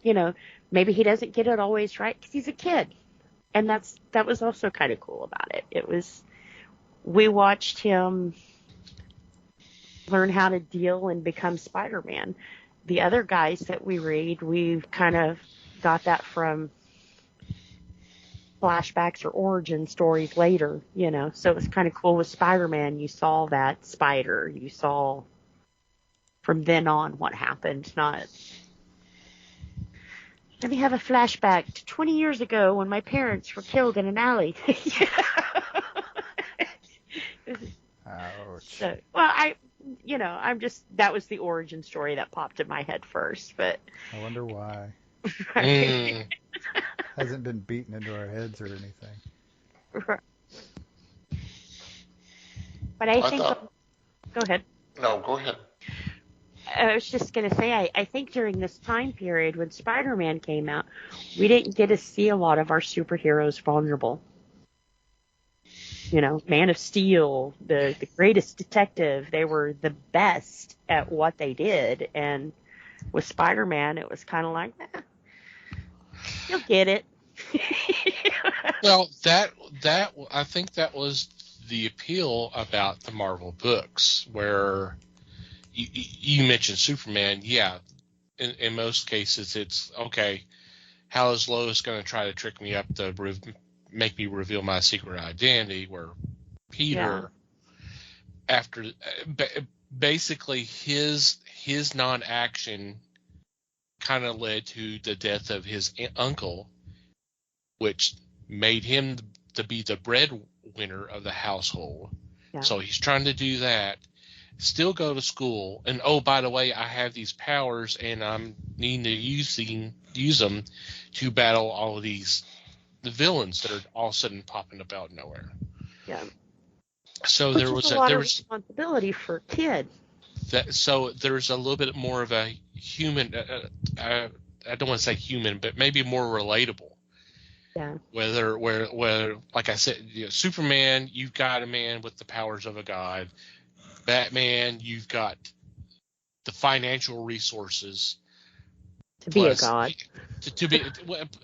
maybe he doesn't get it always right because he's a kid, and that was also kind of cool about it. It was. We watched him learn how to deal and become Spider-Man. The other guys that we read, we've kind of got that from flashbacks or origin stories later, So it was kind of cool with Spider-Man. You saw that spider. You saw from then on what happened. Not, let me have a flashback to 20 years ago when my parents were killed in an alley. Ouch. So, well, I'm just, that was the origin story that popped in my head first, but. I wonder why. Right. Hasn't been beaten into our heads or anything. Right. But I think. Go ahead. No, go ahead. I was just going to say, I think during this time period when Spider-Man came out, we didn't get to see a lot of our superheroes vulnerable. Man of Steel, the greatest detective. They were the best at what they did. And with Spider-Man, it was kind of like, you'll get it. Well, that I think that was the appeal about the Marvel books, where you mentioned Superman. Yeah, in most cases, it's okay. How is Lois going to try to trick me up to make me reveal my secret identity? Where Peter, after basically his non-action, kind of led to the death of his uncle, which made him to be the breadwinner of the household. Yeah. So he's trying to do that, still go to school, and oh, by the way, I have these powers, and I'm needing to use them to battle all of the villains that are all of a sudden popping up out of nowhere. Yeah. So Which there is was a lot of responsibility for a kid. So there's a little bit more of a human. I don't want to say human, but maybe more relatable. Yeah. Where like I said, Superman, you've got a man with the powers of a god. Batman, you've got the financial resources to be a god. To be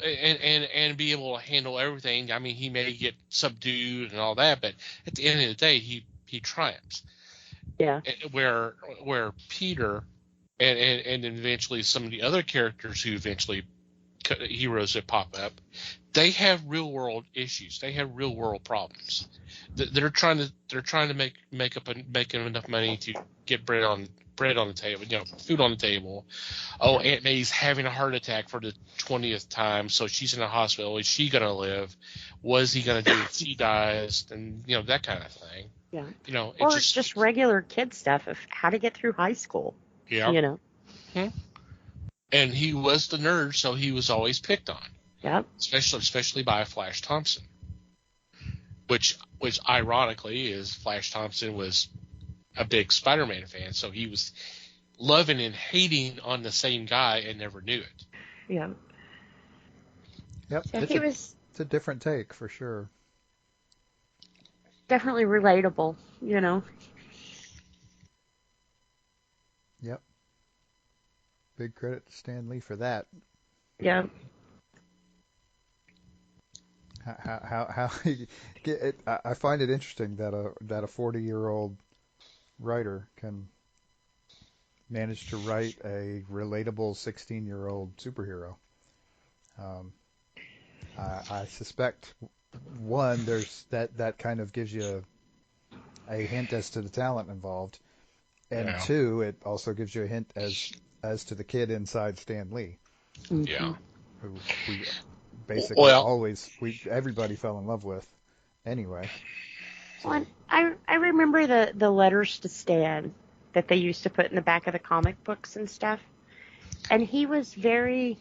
and be able to handle everything. I mean, he may get subdued and all that, but at the end of the day, he triumphs. Yeah. Where Peter and eventually some of the other characters who eventually heroes that pop up, they have real world issues. They have real world problems. They're trying to make enough money to get bread on the table, food on the table. Oh, Aunt May's having a heart attack for the 20th time, so she's in the hospital. Is she gonna live? What is he gonna do if she dies? And that kind of thing. Yeah. It's just regular kid stuff of how to get through high school. Yeah. And he was the nerd, so he was always picked on. Yep. Especially by Flash Thompson. Which ironically is Flash Thompson was a big Spider-Man fan, so he was loving and hating on the same guy and never knew it. Yeah. Yep. Yeah, it's a different take for sure. Definitely relatable, Yep. Big credit to Stan Lee for that. Yeah. How I find it interesting that a 40-year-old writer can manage to write a relatable 16-year-old superhero. I suspect there's that kind of gives you a hint as to the talent involved, and two, it also gives you a hint as to the kid inside Stan Lee. Yeah. Who we basically everybody fell in love with anyway. So. Well, I remember the letters to Stan that they used to put in the back of the comic books and stuff. And he was very,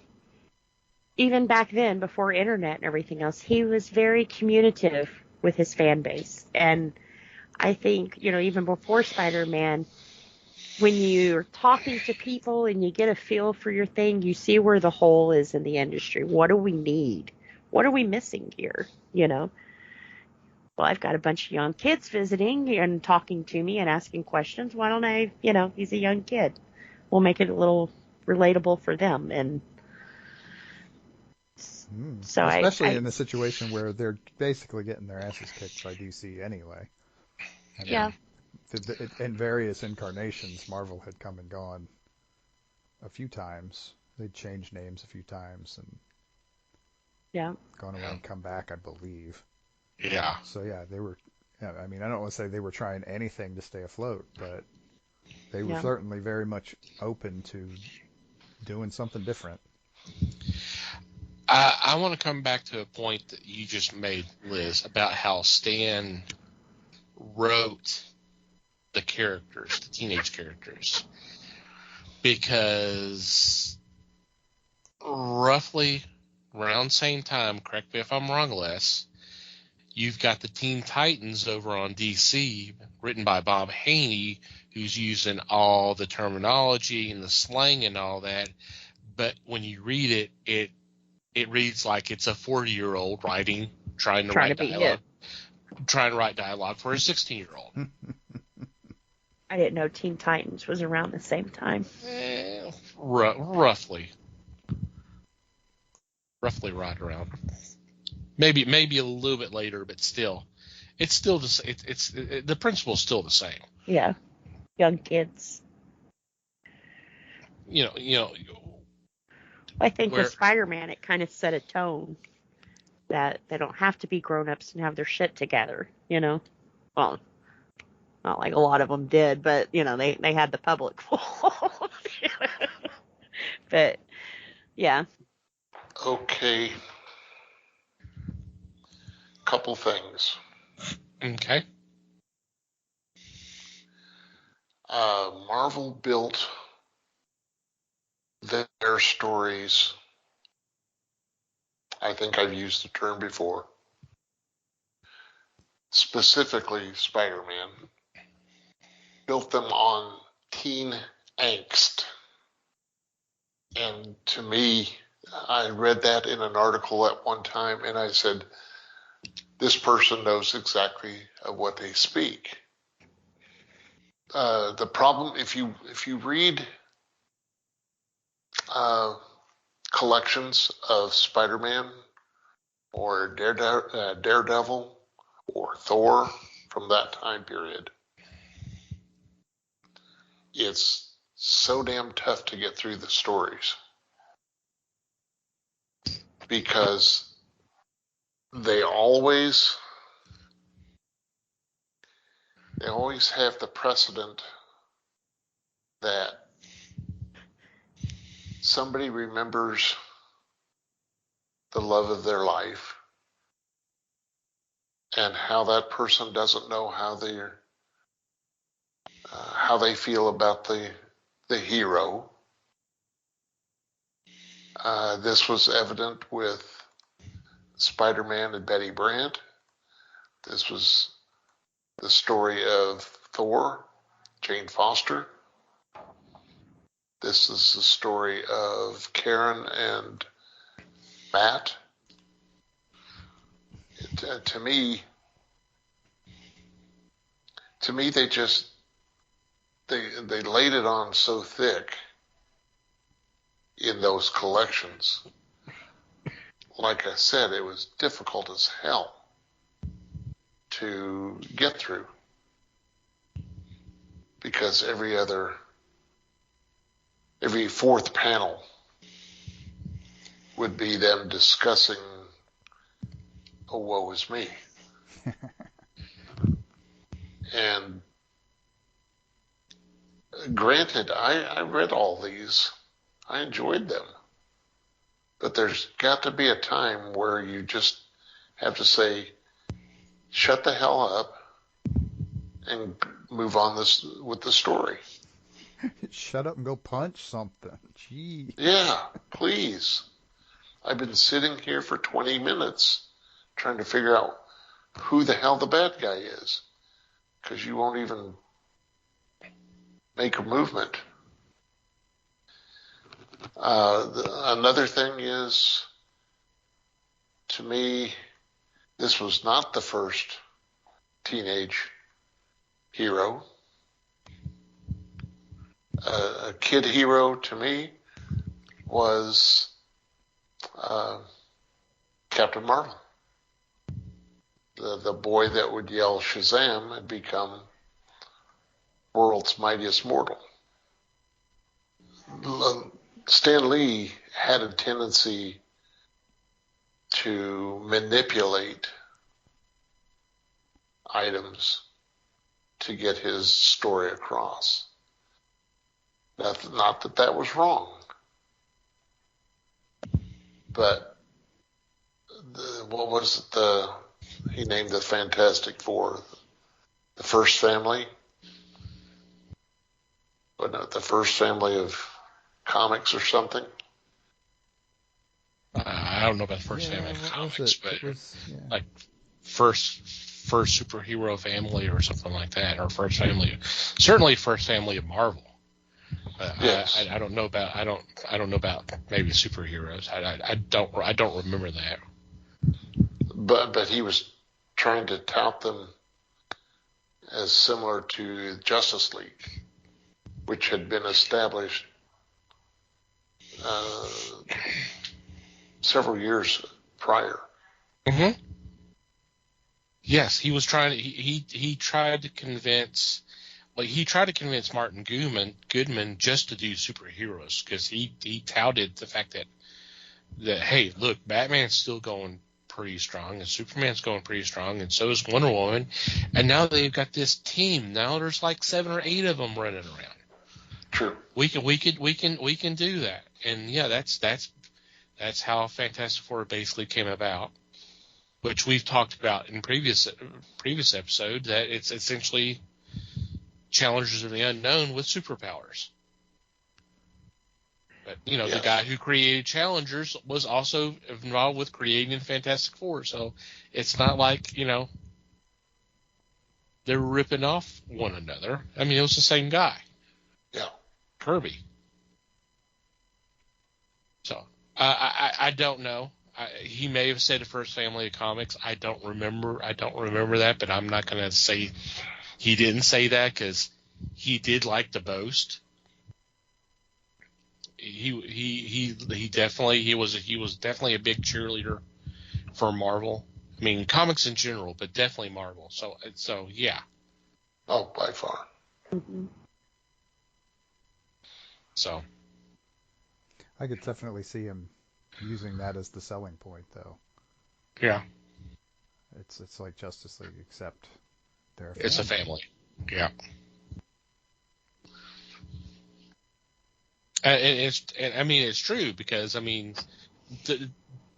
even back then, before internet and everything else, he was very communicative with his fan base. And I think, even before Spider-Man, when you're talking to people and you get a feel for your thing, you see where the hole is in the industry. What do we need? What are we missing here? Well, I've got a bunch of young kids visiting and talking to me and asking questions. Why don't I, he's a young kid. We'll make it a little relatable for them. And so especially in the situation where they're basically getting their asses kicked by DC anyway. Yeah. In various incarnations, Marvel had come and gone a few times. They'd changed names a few times and gone away and come back, I believe. Yeah. So they were. I mean, I don't want to say they were trying anything to stay afloat, but they were certainly very much open to doing something different. I want to come back to a point that you just made, Liz, about how Stan wrote the characters, the teenage characters, because roughly around the same time, correct me if I'm wrong, Les, you've got the Teen Titans over on DC, written by Bob Haney, who's using all the terminology and the slang and all that, but when you read it reads like it's a 40-year-old trying to write be dialogue. try and write dialogue for a 16-year-old. I didn't know Teen Titans was around the same time. Roughly right around. Maybe a little bit later, but still, it's still the principle's still the same. Yeah, young kids. You know. I think with Spider-Man, it kind of set a tone that they don't have to be grown-ups and have their shit together. Well, not like a lot of them did, but they had the public fold. But yeah. Okay. Couple things. Okay. Marvel built their stories. I think I've used the term before. Specifically, Spider-Man built them on teen angst. And to me, I read that in an article at one time, and I said, this person knows exactly what they speak. The problem, if you read collections of Spider-Man or Daredevil or Thor from that time period, it's so damn tough to get through the stories because they always have the precedent that somebody remembers the love of their life and how that person doesn't know how they feel about the hero. This was evident with Spider-Man and Betty Brant. This was the story of Thor, Jane Foster. This is the story of Karen and Matt. To me, they laid it on so thick in those collections. Like I said, it was difficult as hell to get through because every fourth panel would be them discussing, oh, woe is me. And granted, I read all these. I enjoyed them. But there's got to be a time where you just have to say, shut the hell up and move on with the story. Shut up and go punch something. Gee. Yeah, please. I've been sitting here for 20 minutes trying to figure out who the hell the bad guy is, because you won't even make a movement. Another thing is, to me, this was not the first teenage hero. A kid hero to me was Captain Marvel. The boy that would yell Shazam and become world's mightiest mortal. Stan Lee had a tendency to manipulate items to get his story across. Not that was wrong, but what was it? He named the Fantastic Four the first family, but not the first family of comics or something. I don't know about the first family of comics, but like first superhero family or something like that, or certainly first family of Marvel. Yes. I don't know about maybe superheroes. I don't remember that. But he was trying to tout them as similar to Justice League, which had been established several years prior. Mm-hmm. Yes, he was trying to. He tried to convince. Like, he tried to convince Martin Goodman just to do superheroes, because he touted the fact that hey, look, Batman's still going pretty strong, and Superman's going pretty strong, and so is Wonder Woman, and now they've got this team. Now there's like 7 or 8 of them running around. True. We can do that, and yeah, that's how Fantastic Four basically came about, which we've talked about in previous episode, that it's essentially Challengers of the Unknown with superpowers. But, yes, the guy who created Challengers was also involved with creating Fantastic Four, so it's not like, they're ripping off one another. I mean, it was the same guy. Yeah. Kirby. So, I don't know. He may have said the first family of comics. I don't remember that, but I'm not going to say he didn't say that, because he did like to boast. He was definitely a big cheerleader for Marvel. I mean, comics in general, but definitely Marvel. So yeah. Oh, by far. Mm-hmm. So. I could definitely see him using that as the selling point, though. Yeah. It's like Justice League, except they're a family. It's a family. Yeah. It's true, because, to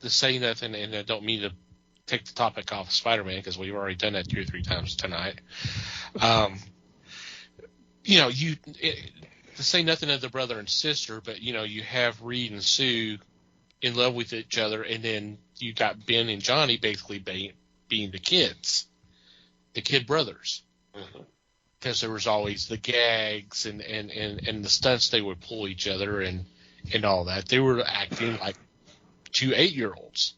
say nothing, and I don't mean to take the topic off of Spider-Man, because we've already done that 2 or 3 times tonight. To say nothing of the brother and sister, but, you have Reed and Sue in love with each other, and then you got Ben and Johnny basically being the kids, the kid brothers. Mm-hmm. Because there was always the gags and the stunts they would pull each other and all that. They were acting like 2 8-year-olds.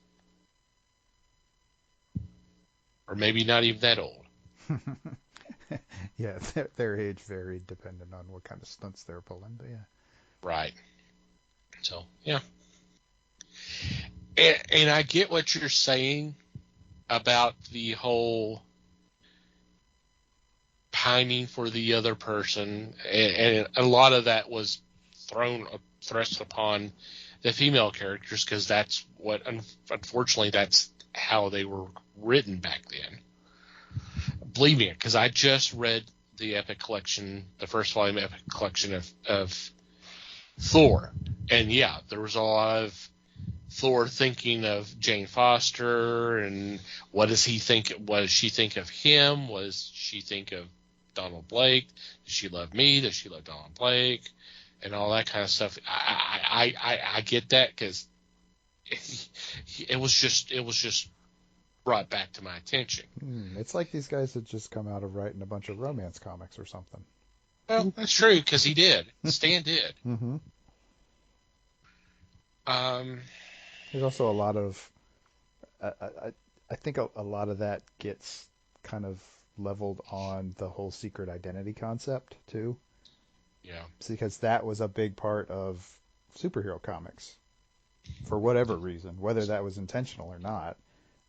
Or maybe not even that old. Yeah, their age varied depending on what kind of stunts they were pulling, but yeah. Right. So, yeah. And I get what you're saying about the whole pining for the other person, and a lot of that was thrust upon the female characters, because that's what, unfortunately, that's how they were written back then. Believe me, because I just read the Epic Collection, the first volume Epic Collection of Thor, and yeah, there was a lot of Thor thinking of Jane Foster, and what does he think? What does she think of him? What does she think of Donald Blake? Does she love me? Does she love Donald Blake? And all that kind of stuff. I get that, because it was just brought back to my attention. It's like these guys had just come out of writing a bunch of romance comics or something. Well, that's true, because he did. Stan did. Mm-hmm. There's also a lot of, I think a lot of that gets kind of leveled on the whole secret identity concept too. Yeah. Because that was a big part of superhero comics, for whatever reason, whether that was intentional or not.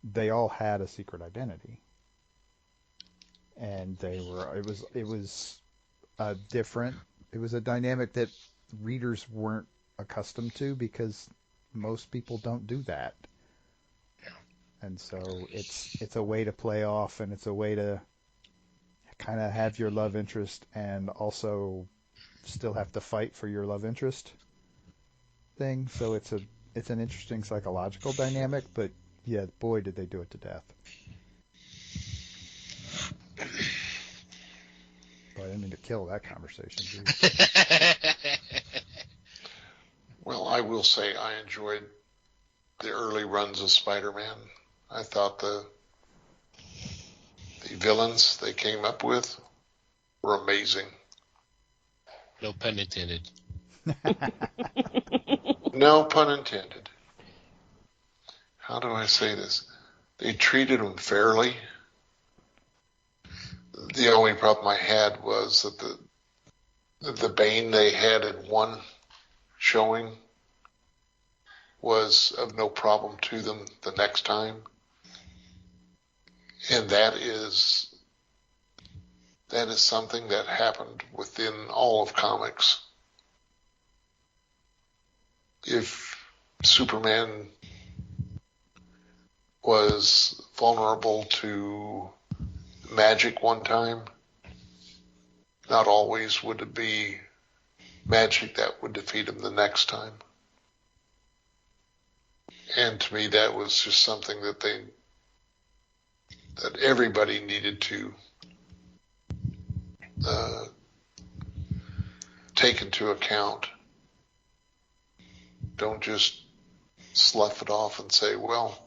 They all had a secret identity, and it was different. It was a dynamic that readers weren't accustomed to, because most people don't do that. Yeah. And so it's a way to play off, and it's a way to kind of have your love interest and also still have to fight for your love interest thing. So it's an interesting psychological dynamic, but yeah, boy, did they do it to death. But I didn't mean to kill that conversation, dude. Well, I will say I enjoyed the early runs of Spider-Man. I thought the villains they came up with were amazing. No pun intended. No pun intended. How do I say this? They treated them fairly. The only problem I had was that the Bane they had in one showing was of no problem to them the next time. And that is something that happened within all of comics. If Superman was vulnerable to magic one time, not always would it be magic that would defeat him the next time. And to me, that was just something that everybody needed to take into account. Don't just slough it off and say, well,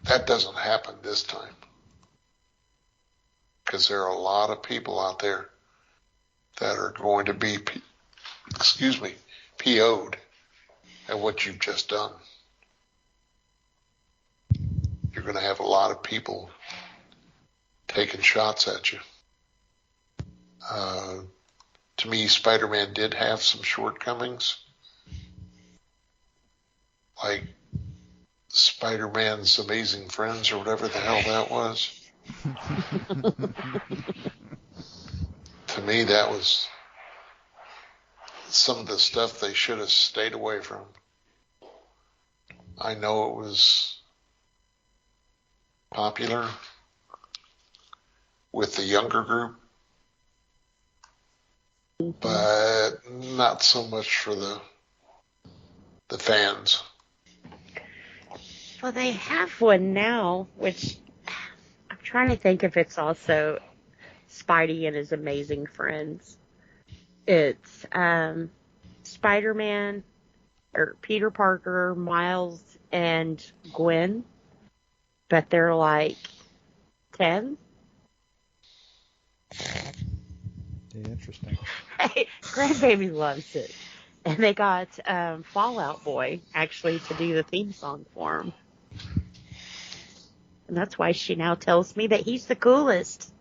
that doesn't happen this time. Because there are a lot of people out there that are going to be, PO'd at what you've just done. You're going to have a lot of people taking shots at you. To me, Spider-Man did have some shortcomings. Like Spider-Man's Amazing Friends or whatever the hell that was. To me, that was some of the stuff they should have stayed away from. I know it was popular with the younger group, but not so much for the fans. Well, they have one now, which I'm trying to think if it's also Spidey and his amazing friends. It's Spider-Man, or Peter Parker, Miles, and Gwen, but they're like 10. Yeah, interesting. Grandbaby loves it. And they got Fallout Boy, actually, to do the theme song for him. And that's why she now tells me that he's the coolest.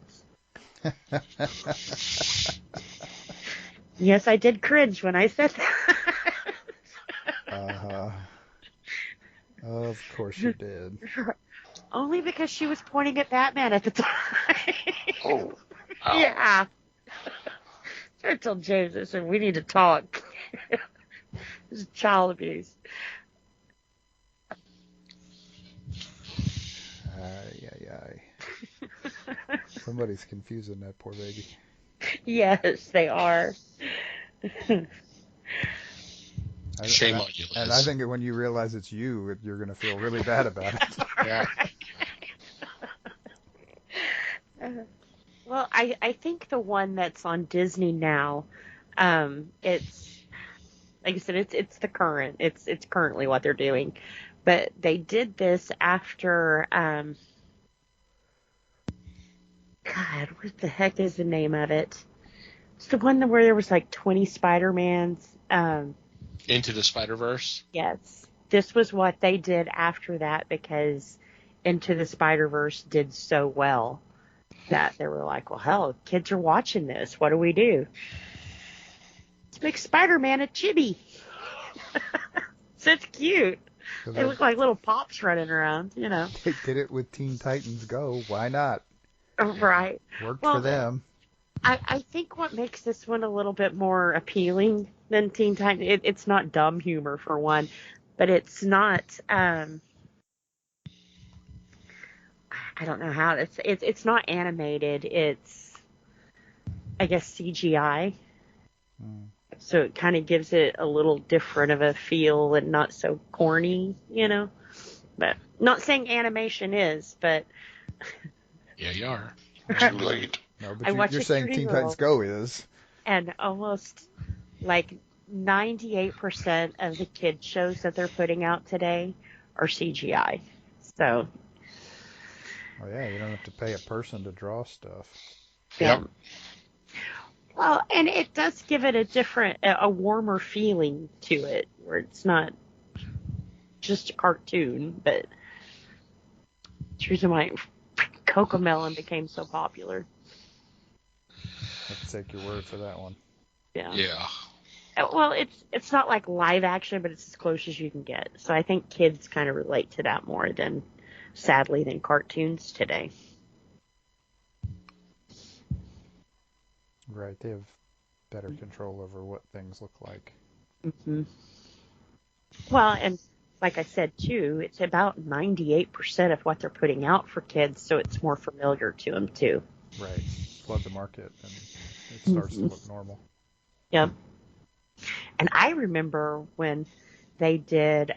Yes, I did cringe when I said that. Uh-huh. Of course you did. Only because she was pointing at Batman at the time. Oh, ouch. Yeah. I told James, I said, we need to talk. This is child abuse. Somebody's confusing that poor baby. Yes, they are. Shame on you, Liz. And I think that when you realize it's you, you're going to feel really bad about it. Yeah. Well, I think the one that's on Disney now, it's like I said, it's the current. It's currently what they're doing, but they did this after. God, what the heck is the name of it? It's the one where there was like 20 Spider-Mans. Into the Spider-Verse? Yes. This was what they did after that because Into the Spider-Verse did so well that they were like, well, hell, kids are watching this. What do we do? Let's make Spider-Man a chibi. So it's cute. They look like little pops running around, you know. They did it with Teen Titans Go. Why not? Right. Worked for them. I think what makes this one a little bit more appealing than Teen Titans, it's not dumb humor for one, but it's not, I don't know how, it's not animated, it's, I guess, CGI. So it kind of gives it a little different of a feel and not so corny, you know. But not saying animation is, but... Yeah, you are. Too late. No, but you're saying Teen Titans Go is. And almost like 98% of the kid shows that they're putting out today are CGI. So. Oh yeah, you don't have to pay a person to draw stuff. Yep. Well, and it does give it a warmer feeling to it, where it's not just a cartoon, but it's the reason why Cocomelon became so popular. Have to take your word for that one. Yeah. Yeah. Well, it's not like live action, but it's as close as you can get. So I think kids kind of relate to that more than, sadly, than cartoons today. Right, they have better control over what things look like. Hmm. Well, and like I said too, it's about 98% of what they're putting out for kids, so it's more familiar to them too. Right, flood the market, and it starts to look normal. Yep. And I remember when they did,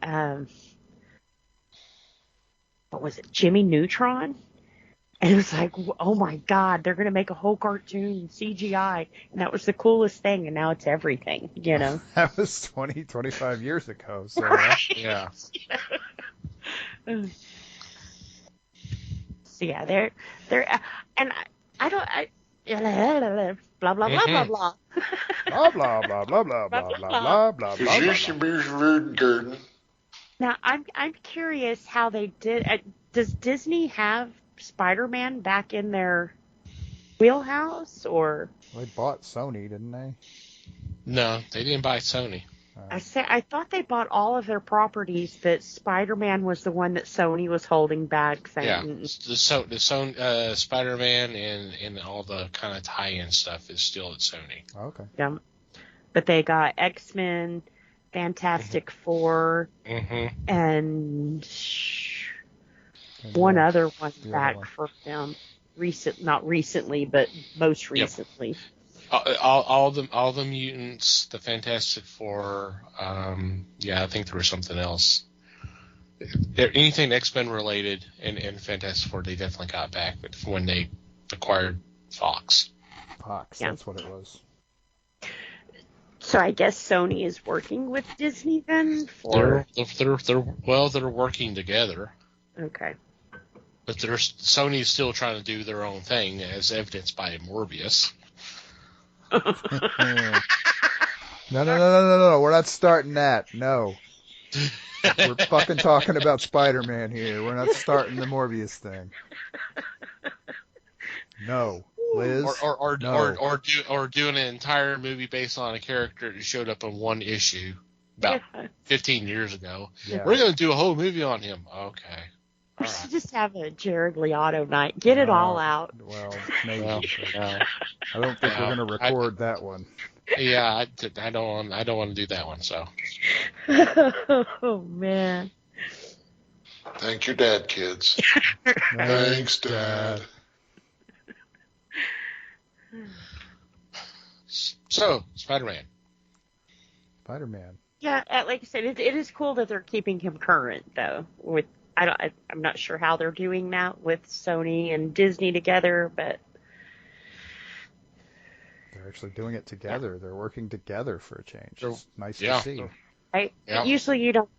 what was it, Jimmy Neutron? And it was like, oh my God, they're going to make a whole cartoon CGI. And that was the coolest thing. And now it's everything, you know? That was 20, 25 years ago. So Right. Yeah. So yeah, they're, and I don't, blah, blah, blah, blah, blah. blah, blah, blah, blah, blah, blah, blah, blah, blah, blah. Now, I'm curious how they did. Does Disney have Spider-Man back in their wheelhouse, or? Well, they bought Sony, didn't they? No, they didn't buy Sony. I thought they bought all of their properties, but Spider-Man was the one that Sony was holding back. Saying, Yeah, the Spider-Man and all the kind of tie-in stuff is still at Sony. Okay. Yeah, but they got X-Men, Fantastic Four, and one other one back for them. Not recently, but most recently. Yep. All the mutants, the Fantastic Four. Yeah, I think there was something else. Anything X-Men related and Fantastic Four, they definitely got back when they acquired Fox. Fox, yeah. That's what it was. So I guess Sony is working with Disney then for. They're working together. Okay. But Sony's still trying to do their own thing, as evidenced by Morbius. No. We're not starting that. No. We're fucking talking about Spider-Man here. We're not starting the Morbius thing. No. Liz? Or doing an entire movie based on a character that showed up in one issue about 15 years ago. Yeah. We're going to do a whole movie on him. Okay. We should just have a Jared Leoto night. Get it all out. Well, maybe. No. I don't think we're going to record that one. Yeah, I don't want to do that one. So. Oh man. Thank your dad, kids. Thanks, Dad. So, Spider-Man. Yeah, like I said, it is cool that they're keeping him current though. I'm not sure how they're doing that with Sony and Disney together, but they're actually doing it together. Yeah. They're working together for a change. It's nice to see. Right? Yeah. Usually you don't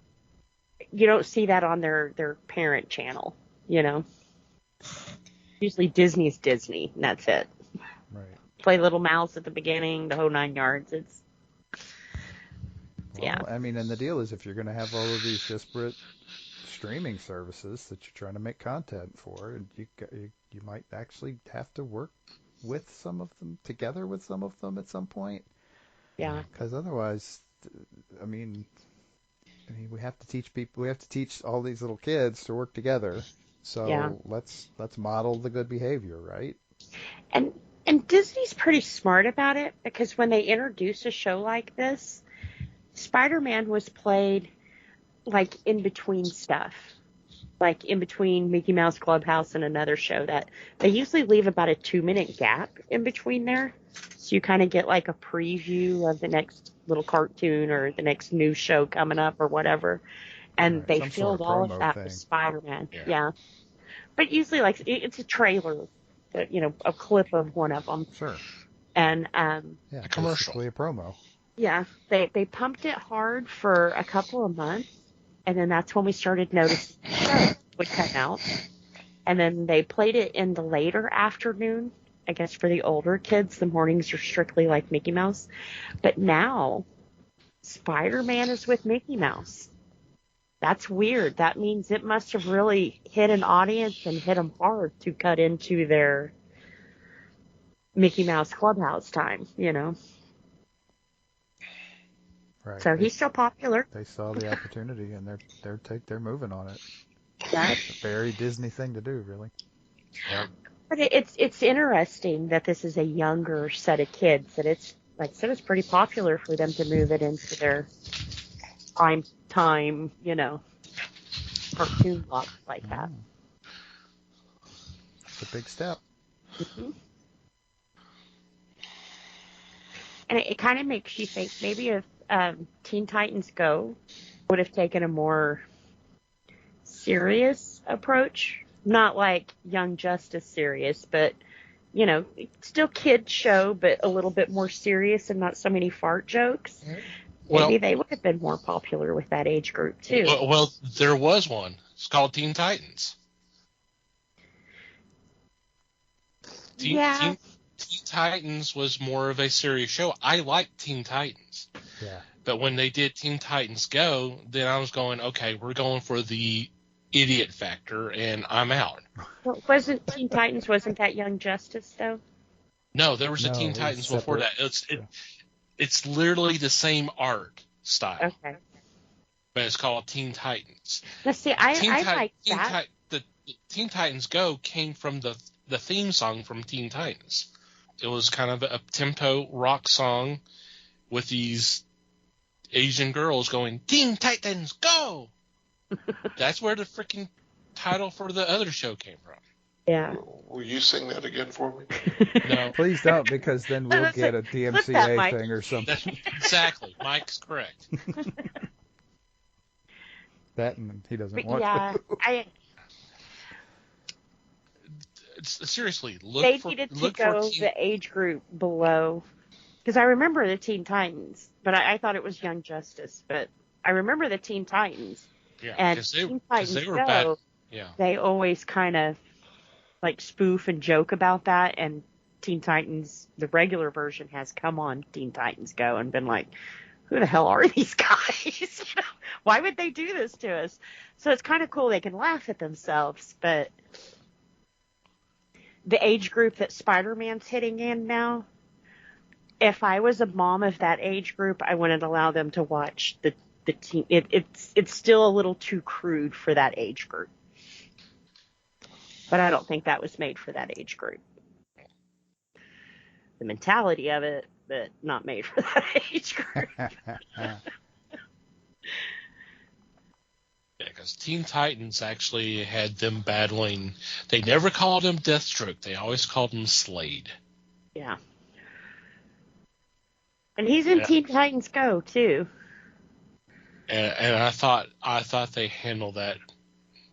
see that on their parent channel, you know. Usually Disney's Disney, and that's it. Right. Play Little Mouse at the beginning, the whole 9 yards. Yeah. I mean, and the deal is if you're going to have all of these disparate streaming services that you're trying to make content for, and you might actually have to work with some of them together with some of them at some point. Yeah. Because otherwise, I mean, we have to teach people. We have to teach all these little kids to work together. So let's model the good behavior, right? And Disney's pretty smart about it because when they introduce a show like this, Spider-Man was played like in between stuff, like in between Mickey Mouse Clubhouse and another show that they usually leave about a 2-minute gap in between there. So you kind of get like a preview of the next little cartoon or the next new show coming up or whatever. And they filled all of that with Spider-Man. Yeah. But usually like it's a trailer, a clip of one of them. Sure. And, a commercial. Basically a promo. Yeah. They pumped it hard for a couple of months. And then that's when we started noticing it would come out. And then they played it in the later afternoon. I guess for the older kids, the mornings are strictly like Mickey Mouse. But now, Spider-Man is with Mickey Mouse. That's weird. That means it must have really hit an audience and hit them hard to cut into their Mickey Mouse Clubhouse time, you know. Right. So he's still popular. They saw the opportunity and they're moving on it. That, It's a very Disney thing to do, really. Yeah. but it's interesting that this is a younger set of kids. That it's, like I said, it's pretty popular for them to move it into their prime time, you know, cartoon blocks like that. It's a big step. Hmm. And it kind of makes you think maybe if Teen Titans Go would have taken a more serious approach, not like Young Justice serious, but, you know, still kid show, but a little bit more serious and not so many fart jokes. Well, Maybe they would have been more popular with that age group too. well, there was one. It's called Teen Titans. Yeah. Teen Titans was more of a serious show. I liked Teen Titans. Yeah. But when they did Teen Titans Go, then I was going, okay, we're going for the idiot factor, and I'm out. Well, wasn't Teen Titans, wasn't that Young Justice though? No, there was a No, Teen it was Titans before that. separate. It's literally the same art style, Okay. but it's called Teen Titans. Let's see, I Teen like that. The Teen Titans Go came from the theme song from Teen Titans. It was kind of a tempo rock song with these Asian girls going, Teen Titans Go! That's where the freaking title for the other show came from. Yeah. Will you sing that again for me? No, Please don't, because then we'll get a Flip that, DMCA Mike. thing or something. that's exactly. Mike's correct. That and he doesn't But want yeah, to. Seriously, they needed to go the age group below. Because I remember the Teen Titans, but I thought it was Young Justice. But I remember the Teen Titans. Yeah, And because Teen they Titans were Go, bad. Yeah. they always kind of like spoof and joke about that. And Teen Titans, the regular version, has come on Teen Titans Go and been like, who the hell are these guys? You know, why would they do this to us? So it's kind of cool. They can laugh at themselves, but the age group that Spider-Man's hitting in now, if I was a mom of that age group, I wouldn't allow them to watch the teen. It's still a little too crude for that age group. But I don't think that was made for that age group. The mentality of it, but not made for that age group. Yeah, because Teen Titans actually had them battling. They never called him Deathstroke. They always called him Slade. Yeah. And he's in Yeah. Teen Titans Go too. And I thought they handled that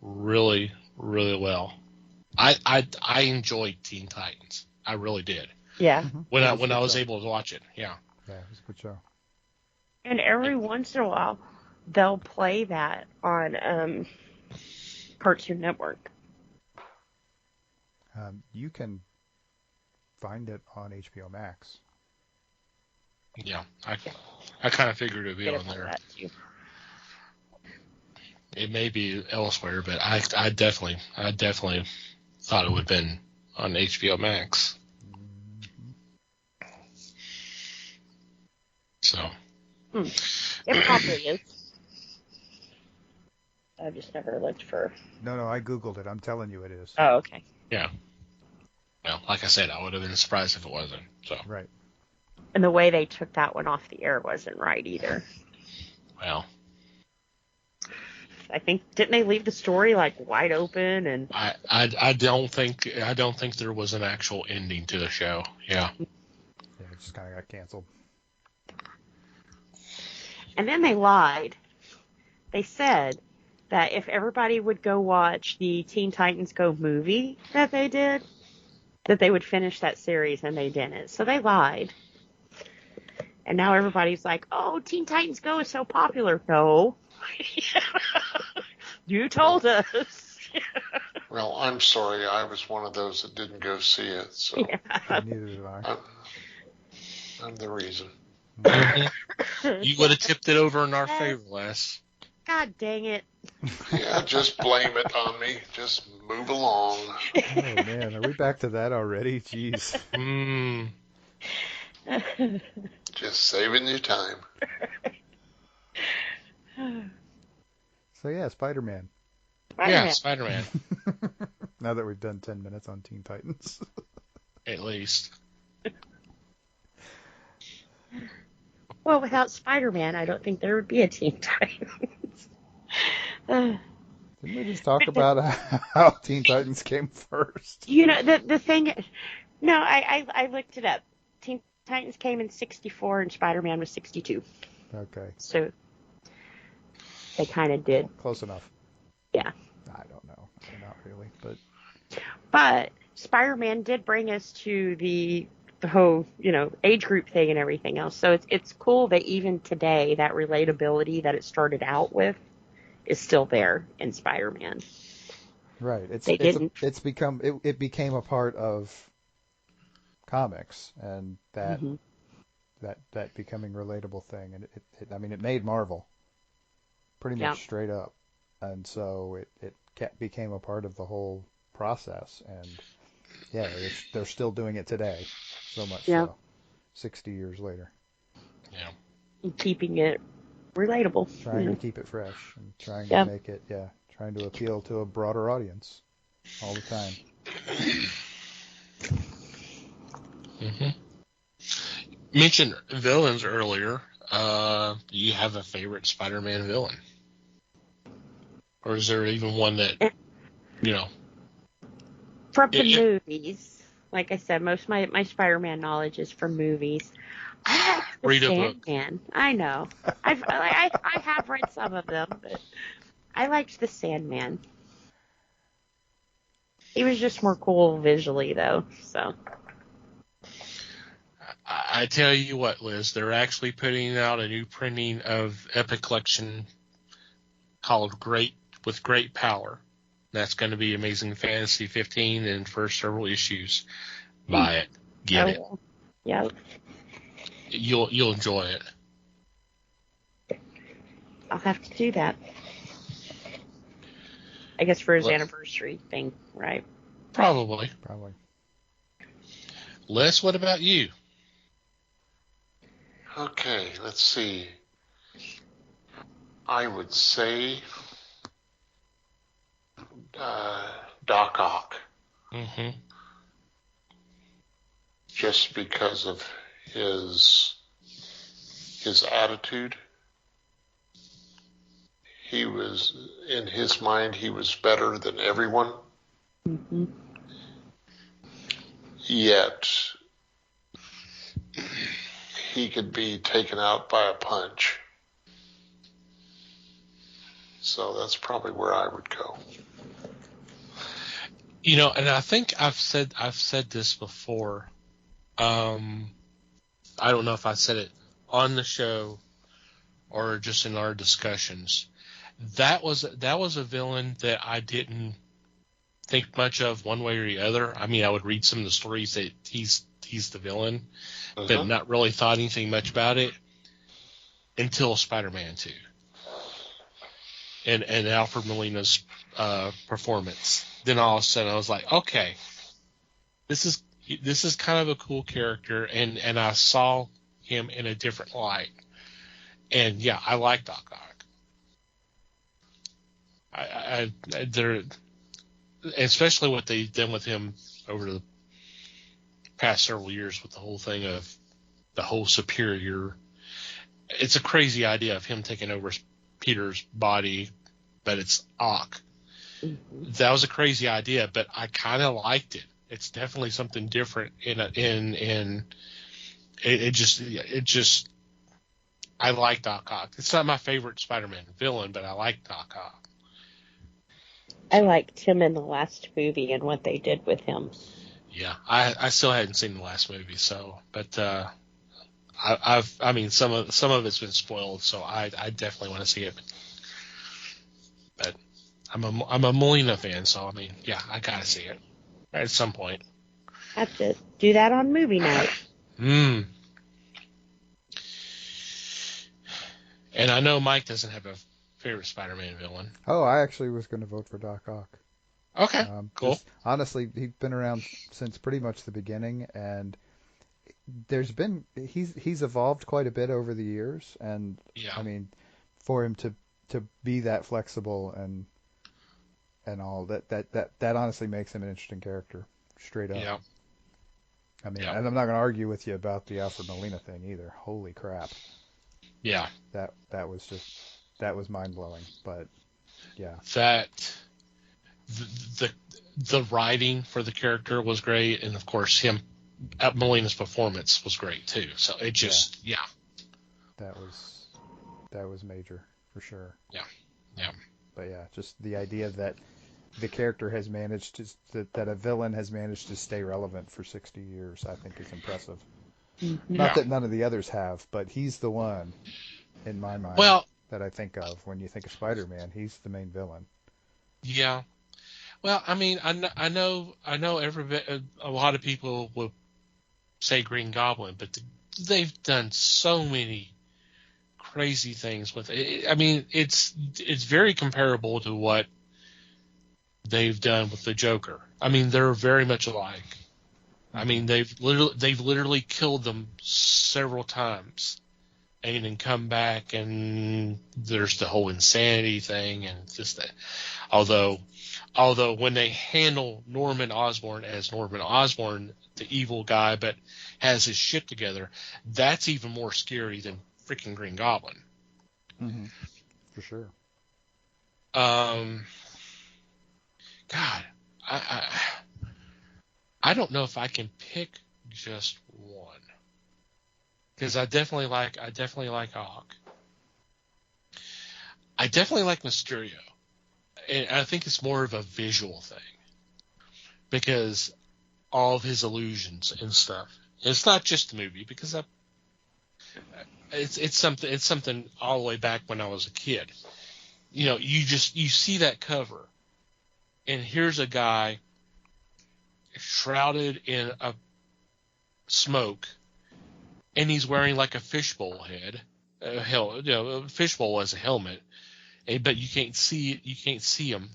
really, really well. I enjoyed Teen Titans. I really did. Yeah. When That I was a good was show. able to watch it. Yeah. Yeah, it was a good show. And every once in a while, they'll play that on Cartoon Network. You can find it on HBO Max. Yeah. I kind of figured it'd be Get it on on there. that too. It may be elsewhere, but I definitely thought it would have been on HBO Max. So. It probably is. I've just never looked for. No, I Googled it. I'm telling you it is. Oh, okay. Yeah. Well, like I said, I would have been surprised if it wasn't. So, Right. And the way they took that one off the air wasn't right either. well, I think didn't they leave the story like wide open and I don't think there was an actual ending to the show. Yeah. Yeah, it just kind of got canceled. and then they lied. They said that if everybody would go watch the Teen Titans Go movie that they did, that they would finish that series, and they didn't. So they lied. And now everybody's like, oh, Teen Titans Go is so popular. No. You told us. Well, I'm sorry. I was one of those that didn't go see it, so Yeah. Neither did I. I'm the reason. You would have tipped it over in our favor, Les. God dang it. Yeah, just blame it on me. Just move along. Oh man, are we back to that already? Jeez. Mm. Just saving you time. So yeah, Spider-Man. Yeah, Spider-Man. Spider-Man, Now that we've done 10 minutes on Teen Titans. at least. Well, without Spider-Man, I don't think there would be a Teen Titans. Didn't we just talk about how Teen Titans came first? You know, the thing. No, I looked it up. Teen Titans came in '64 and Spider-Man was '62. Okay, So they kind of did. close enough. Yeah. I don't know. Not really, but But Spider-Man did bring us to the whole, age group thing and everything else. So it's cool that even today that relatability that it started out with is still there in Spider-Man. right. It became a part of comics, and that Mhm. that becoming relatable thing, and it made Marvel pretty much Yeah. straight up, and so it became a part of the whole process, and yeah, they're still doing it today, so much Yeah. so, 60 years later, Yeah. And keeping it relatable. trying to keep it fresh and trying to Yeah. make it, trying to appeal to a broader audience all the time. hmm Mentioned villains earlier. Do you have a favorite Spider-Man villain? Or is there even one that, you know? From the It- movies, like I said, most of my Spider-Man knowledge is from movies. I like the Read a book. Sandman. I know. I have read some of them, but I liked the Sandman. He was just more cool visually, though. So I tell you what, Liz, they're actually putting out a new printing of Epic Collection called With Great Power. That's going to be Amazing Fantasy 15 and first several issues. Buy it. Get it. Yeah, You'll enjoy it. I'll have to do that. I guess for his Well- anniversary thing, right? Probably. Les, what about you? Okay, let's see. I would say Doc Ock, Mm-hmm. just because of his attitude. He was, in his mind, he was better than everyone, Mm-hmm. yet he could be taken out by a punch. So that's probably where I would go. You know, and I think I've said this before. I don't know if I said it on the show or just in our discussions. That was a villain that I didn't think much of one way or the other. I mean, I would read some of the stories that he's the villain, but not really thought anything much about it until Spider-Man 2 and Alfred Molina's performance. Then all of a sudden I was like, okay, this is kind of a cool character, and I saw him in a different light. And yeah, I like Doc Ock. They're, especially what they've done with him over the past several years with the whole thing of the whole superior. It's a crazy idea of him taking over Peter's body, but it's Ock. Mm-hmm. That was a crazy idea, but I kind of liked it. It's definitely something different it just I like Doc Ock. It's not my favorite Spider-Man villain, but I like Doc Ock. I liked him in the last movie and what they did with him. Yeah, I still hadn't seen the last movie, so but I mean some of it's been spoiled, so I definitely want to see it. But I'm a Molina fan, so I mean, yeah, I gotta see it at some point. Have to do that on movie night. And I know Mike doesn't have a favorite Spider-Man villain. Oh, I actually was going to vote for Doc Ock. Okay, cool. Just, honestly, he's been around since pretty much the beginning, and he's evolved quite a bit over the years, and Yeah. I mean, for him to be that flexible and all that honestly makes him an interesting character, straight up. Yeah. I mean, Yeah. and I'm not going to argue with you about the Alfred Molina thing either. Holy crap. Yeah. That was mind blowing, but yeah. That the writing for the character was great, and of course Molina's performance was great too. So it just That was major for sure. Yeah. But yeah, just the idea that the character has managed that a villain has managed to stay relevant for 60 years, I think is impressive. Mm-hmm. Not that none of the others have, but he's the one in my mind that I think of when you think of Spider-Man. He's the main villain. Yeah. Well, I mean, I know a lot of people will say Green Goblin, but they've done so many crazy things with it. I mean, it's very comparable to what they've done with the Joker. I mean, they're very much alike. I mean, they've literally killed them several times, and then come back, and there's the whole insanity thing, and just that. Although when they handle Norman Osborn as Norman Osborn, the evil guy, but has his shit together, that's even more scary than freaking Green Goblin. Mm-hmm. For sure. God, I don't know if I can pick just one, because I definitely like Hawk. I definitely like Mysterio, and I think it's more of a visual thing because all of his illusions and stuff. And it's not just the movie, because it's something all the way back when I was a kid. You know, you see that cover, and here's a guy shrouded in a smoke, and he's wearing like a fishbowl head, a fishbowl as a helmet, but you can't see it. You can't see him,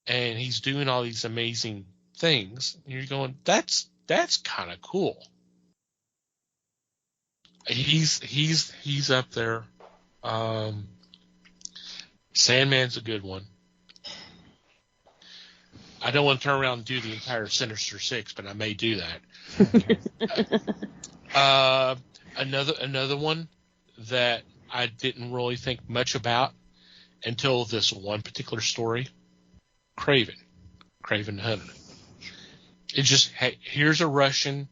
and he's doing all these amazing things. And you're going, that's kind of cool. He's up there. Sandman's a good one. I don't want to turn around and do the entire Sinister Six, but I may do that. Another one that I didn't really think much about until this one particular story, Kraven the Hunter. It's just, hey, here's a Russian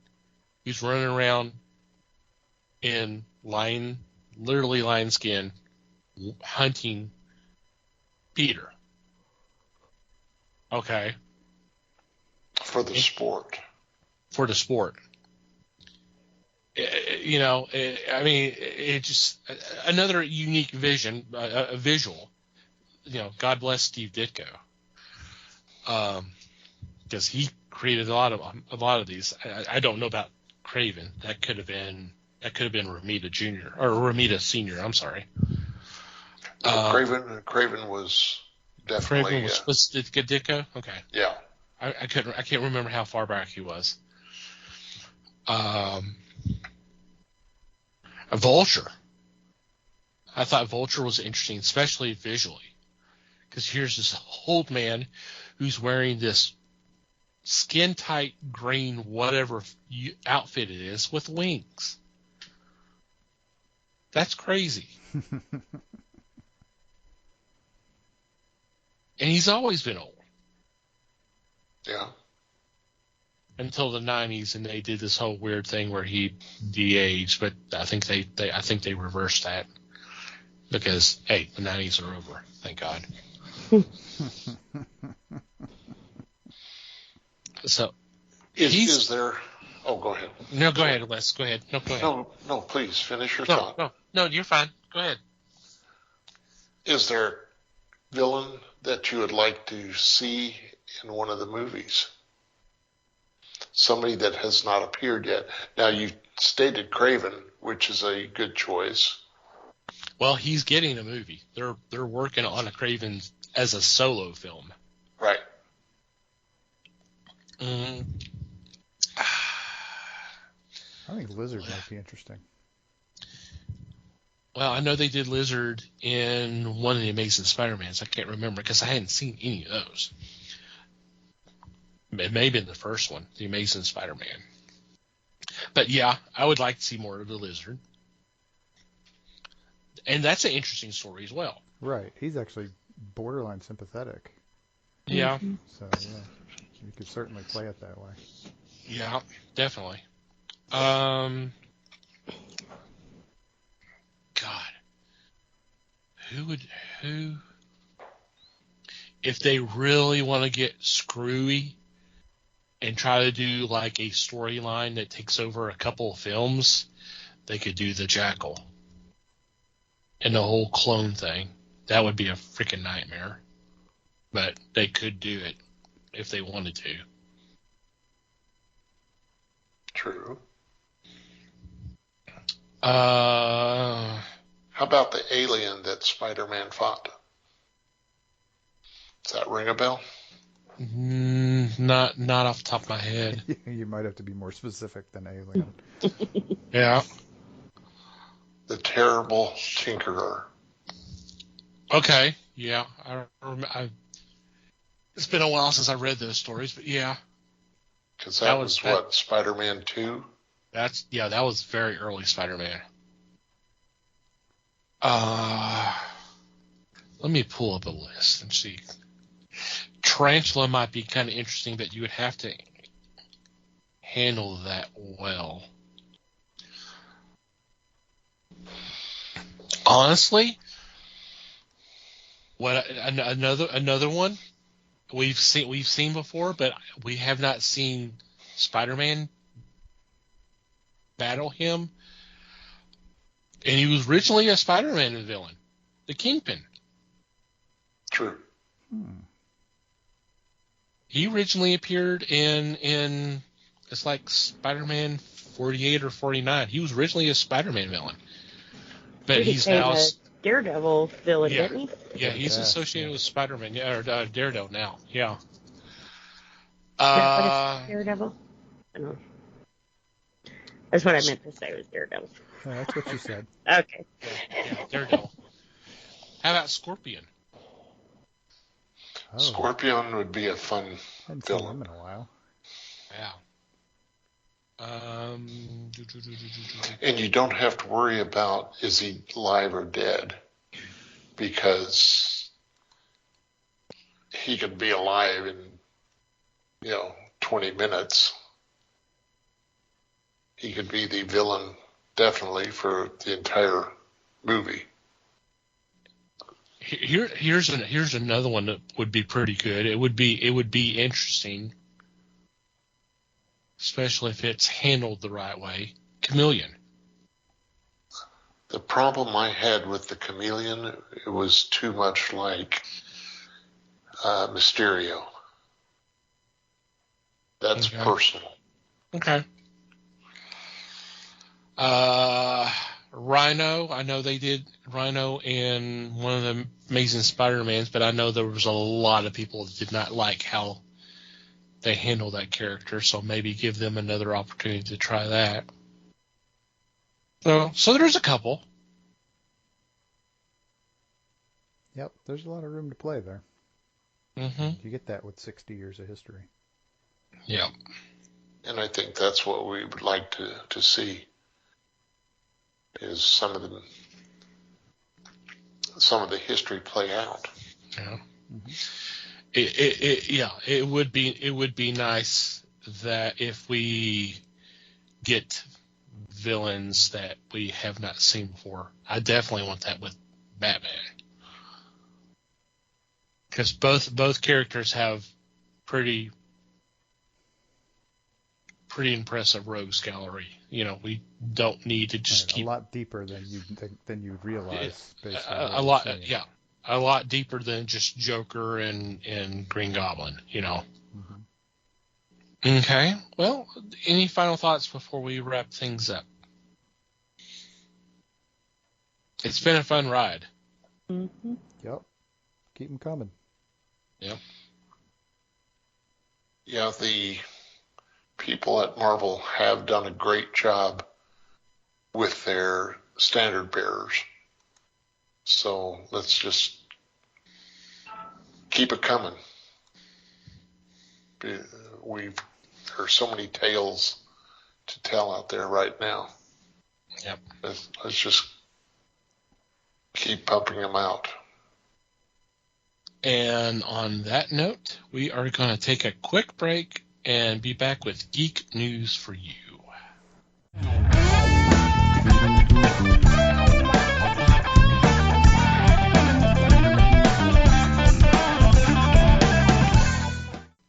who's running around in literally lion skin, hunting Peter. Okay. For the sport. For the sport. You know, I mean, it just another unique vision, a visual. You know, God bless Steve Ditko, because he created a lot of these. I don't know about Kraven. That could have been Romita Jr. or Romita Sr. I'm sorry. Kraven was definitely. Kraven was Ditko? Okay. Yeah. I can't remember how far back he was. A Vulture. I thought Vulture was interesting, especially visually, because here's this old man who's wearing this skin tight green whatever outfit it is with wings. That's crazy. And he's always been old. Yeah. Until the 90s, and they did this whole weird thing where he de-aged, but I think they reversed that because, hey, the 90s are over. Thank God. So, is there? Oh, go ahead. No, go ahead, Les. Go ahead. No, go ahead. No, please finish your thought. No, you're fine. Go ahead. Is there a villain that you would like to see in one of the movies? Somebody that has not appeared yet. Now, you stated Kraven, which is a good choice. Well, he's getting a movie. They're working on a Craven as a solo film. Right. Mm. I think Lizard might be interesting. Well, I know they did Lizard in one of the Amazing Spider-Mans. I can't remember because I hadn't seen any of those. It may have been the first one, the Amazing Spider-Man. But yeah, I would like to see more of the Lizard. And that's an interesting story as well. Right. He's actually borderline sympathetic. Yeah. So, yeah, you could certainly play it that way. Yeah, definitely. God. Who if they really want to get screwy and try to do like a storyline that takes over a couple of films, they could do the Jackal and the whole clone thing. That would be a freaking nightmare. But they could do it if they wanted to. True. Uh, How about the alien that Spider-Man fought? Does that ring a bell? not off the top of my head. You might have to be more specific than Alien. Yeah. The Terrible Tinkerer. Okay. Yeah. It's been a while since I read those stories, but yeah. Because that was what, Spider-Man 2? That was very early Spider-Man. Let me pull up a list and see. Tarantula might be kind of interesting, but you would have to handle that well. Honestly, another one we've seen before, but we have not seen Spider-Man battle him. And he was originally a Spider-Man villain, the Kingpin. True. He originally appeared in it's like Spider-Man 48 or 49. He was originally a Spider-Man villain, but he's now a Daredevil villain, yeah, didn't he? yeah, he's associated with Spider-Man, or Daredevil now, yeah. What is Daredevil? I don't know. That's what I meant to say was Daredevil. Yeah, that's what you said. Okay. Yeah, Daredevil. How about Scorpion? Oh, Scorpion would be a fun hadn't seen villain. him in a while. Yeah. And you don't have to worry about is he alive or dead, because he could be alive in 20 minutes. He could be the villain definitely for the entire movie. Here's another one that would be pretty good. It would be interesting, especially if it's handled the right way. Chameleon. The problem I had with the Chameleon, it was too much like Mysterio. That's Okay. personal. Okay. Rhino. I know they did Rhino in one of the Amazing Spider-Mans, but I know there was a lot of people that did not like how they handled that character, so maybe give them another opportunity to try that. So there's a couple. Yep, there's a lot of room to play there. Mm-hmm. You get that with 60 years of history. Yeah. And I think that's what we would like to see, is some of the history play out. Yeah. Mm-hmm. It would be nice that if we get villains that we have not seen before. I definitely want that with Batman, because both characters have pretty impressive rogues gallery. We don't need to just keep a lot deeper than you'd realize. Based on a lot. Yeah. A lot deeper than just Joker and Green Goblin, Mm-hmm. Okay. Well, any final thoughts before we wrap things up? It's been a fun ride. Mm-hmm. Yep. Keep them coming. Yep. Yeah, the people at Marvel have done a great job with their standard bearers. So let's just keep it coming. There's so many tales to tell out there right now. Yep. Let's just keep pumping them out. And on that note, we are going to take a quick break and be back with Geek News for You.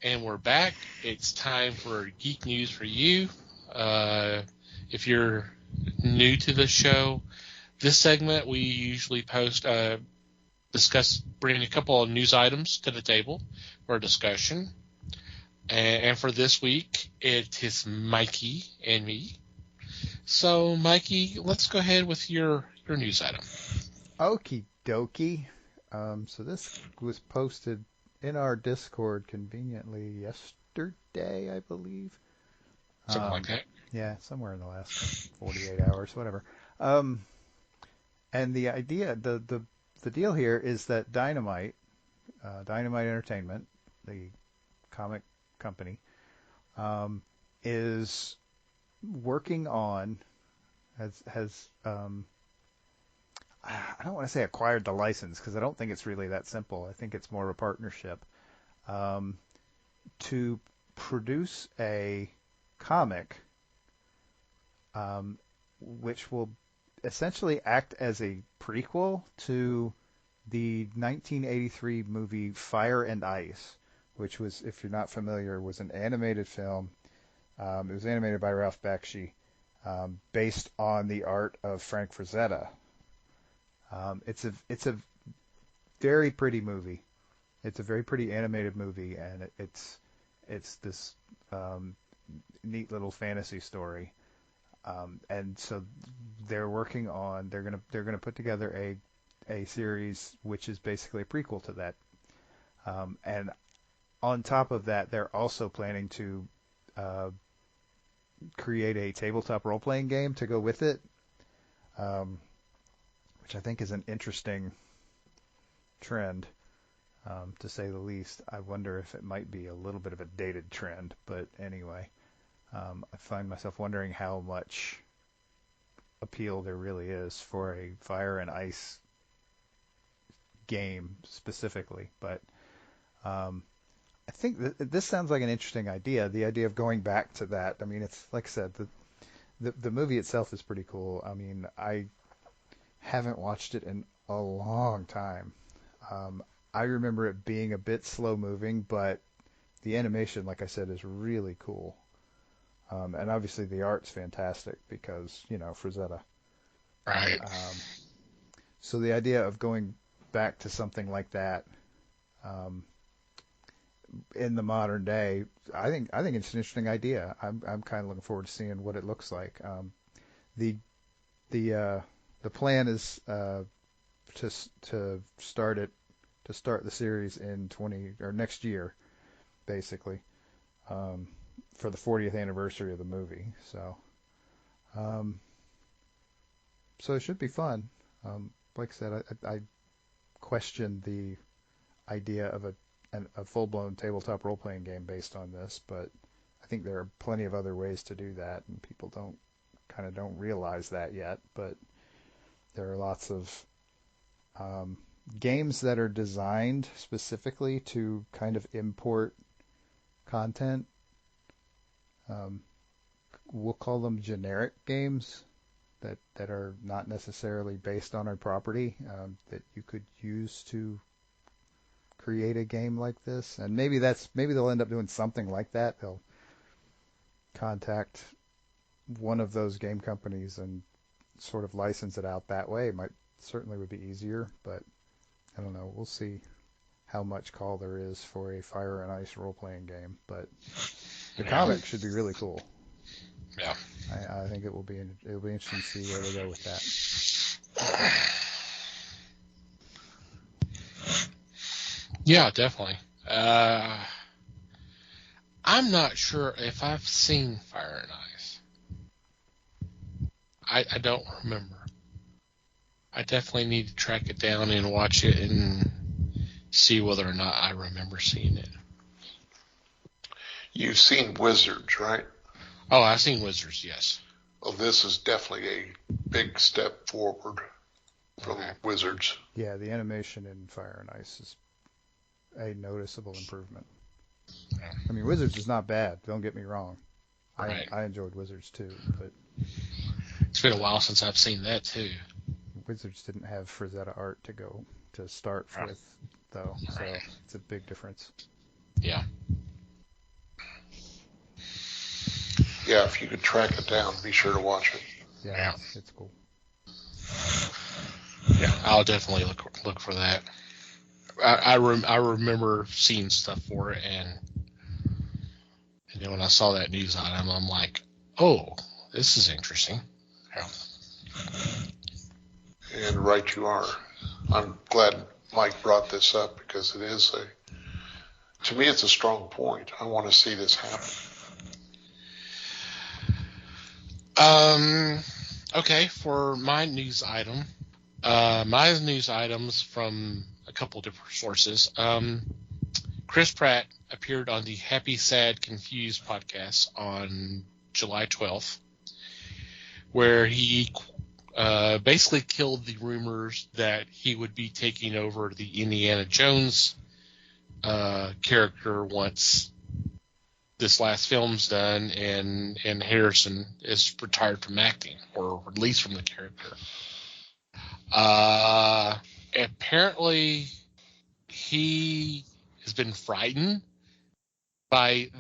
And we're back. It's time for Geek News for You. If you're new to the show, this segment we usually bring a couple of news items to the table for discussion. And for this week, it is Mikey and me. So, Mikey, let's go ahead with your news item. Okie dokie. So this was posted in our Discord conveniently yesterday, I believe. Something like that. Yeah, somewhere in the last 48 hours, whatever. And the idea, the deal here is that Dynamite Entertainment, the comic company, is working on, has I don't want to say acquired the license because I don't think it's really that simple. I think it's more of a partnership to produce a comic which will essentially act as a prequel to the 1983 movie Fire and Ice, which was, if you're not familiar, was an animated film. It was animated by Ralph Bakshi, based on the art of Frank Frazetta. It's a very pretty movie. It's a very pretty animated movie, and it's this neat little fantasy story. And so they're working on they're gonna put together a series which is basically a prequel to that. And on top of that, they're also planning to create a tabletop role-playing game to go with it, which I think is an interesting trend, to say the least. I wonder if it might be a little bit of a dated trend, but anyway, I find myself wondering how much appeal there really is for a Fire and Ice game specifically. But I think this sounds like an interesting idea, the idea of going back to that. I mean, it's like I said, the movie itself is pretty cool. I mean, I haven't watched it in a long time. I remember it being a bit slow moving, but the animation, like I said, is really cool. And obviously the art's fantastic because, Frazetta. Right. So the idea of going back to something like that in the modern day, I think it's an interesting idea. I'm kind of looking forward to seeing what it looks like. The plan is to start the series in next year, basically, for the 40th anniversary of the movie. So it should be fun. Like I said, I question the idea of a full-blown tabletop role-playing game based on this, but I think there are plenty of other ways to do that, and people don't realize that yet. But there are lots of games that are designed specifically to kind of import content. We'll call them generic games that are not necessarily based on our property, that you could use to create a game like this. And maybe they'll end up doing something like that. They'll contact one of those game companies and sort of license it out that way. Certainly would be easier, but I don't know. We'll see how much call there is for a Fire and Ice role-playing game, but the comic should be really cool. Yeah. I think it'll be interesting to see where they go with that. Yeah, definitely. I'm not sure if I've seen Fire and Ice. I don't remember. I definitely need to track it down and watch it and see whether or not I remember seeing it. You've seen Wizards, right? Oh, I've seen Wizards, yes. Well, this is definitely a big step forward from Wizards. Yeah, the animation in Fire and Ice is a noticeable improvement. Yeah. I mean, Wizards is not bad. Don't get me wrong. Right. I enjoyed Wizards too, but It's been a while since I've seen that too. Wizards didn't have Frazetta art to start with, though, so it's a big difference. Yeah. Yeah, if you could track it down, be sure to watch it. Yeah. It's cool. Yeah, I'll definitely look for that. I remember seeing stuff for it, and then when I saw that news item, I'm like, oh, this is interesting. Yeah. And right you are. I'm glad Mike brought this up because it is to me, it's a strong point. I want to see this happen. Okay, for my news item, my news items from a couple different sources. Chris Pratt appeared on the Happy, Sad, Confused podcast on July 12th, where he basically killed the rumors that he would be taking over the Indiana Jones character once this last film's done and Harrison is retired from acting or released from the character. Apparently, he has been frightened by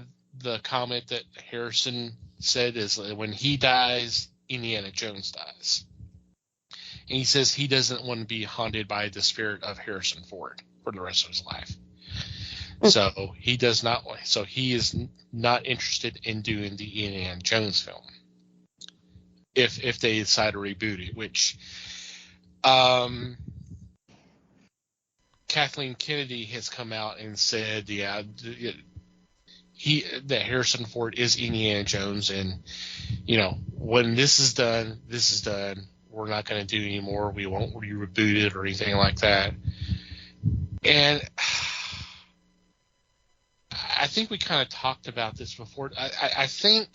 the comment that Harrison said is when he dies, Indiana Jones dies. And he says he doesn't want to be haunted by the spirit of Harrison Ford for the rest of his life. So he does not. So he is not interested in doing the Indiana Jones film if they decide to reboot it. Which Kathleen Kennedy has come out and said, yeah, that Harrison Ford is Indiana Jones, and when this is done, this is done. We're not going to do any more. We won't reboot it or anything like that. And I think we kind of talked about this before. I think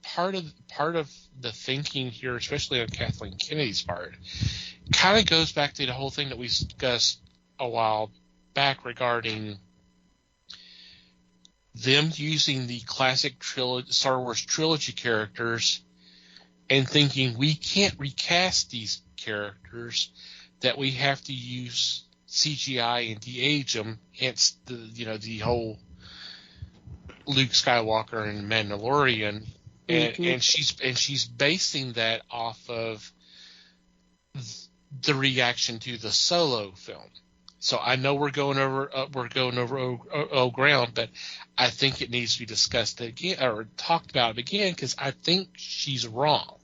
part of the thinking here, especially on Kathleen Kennedy's part, kind of goes back to the whole thing that we discussed a while back regarding them using the classic Star Wars trilogy characters and thinking we can't recast these characters, that we have to use CGI and de-age them. Hence the whole Luke Skywalker and Mandalorian, and she's basing that off of the reaction to the Solo film. So I know we're going over old ground, but I think it needs to be discussed again or talked about again because I think she's wrong.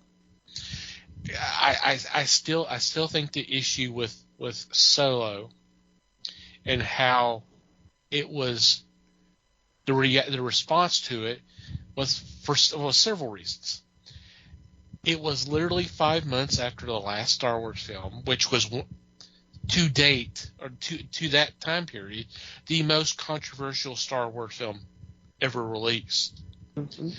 I still think the issue with Solo and how it was the response to it was for several reasons. It was literally 5 months after the last Star Wars film, which was to date or to that time period the most controversial Star Wars film ever released. Mm-hmm.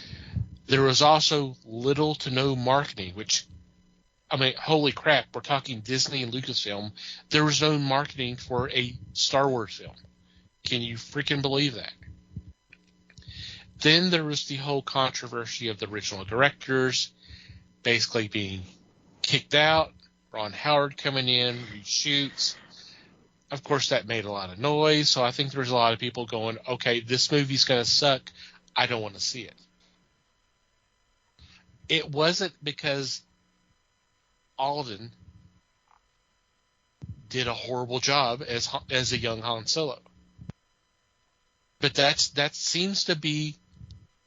There was also little to no marketing, which, I mean, holy crap, we're talking Disney and Lucasfilm. There was no marketing for a Star Wars film. Can you freaking believe that? Then there was the whole controversy of the original directors basically being kicked out, Ron Howard coming in, reshoots. Of course, that made a lot of noise, so I think there's a lot of people going, okay, this movie's going to suck. I don't want to see it. It wasn't because Alden did a horrible job as a young Han Solo. But that seems to be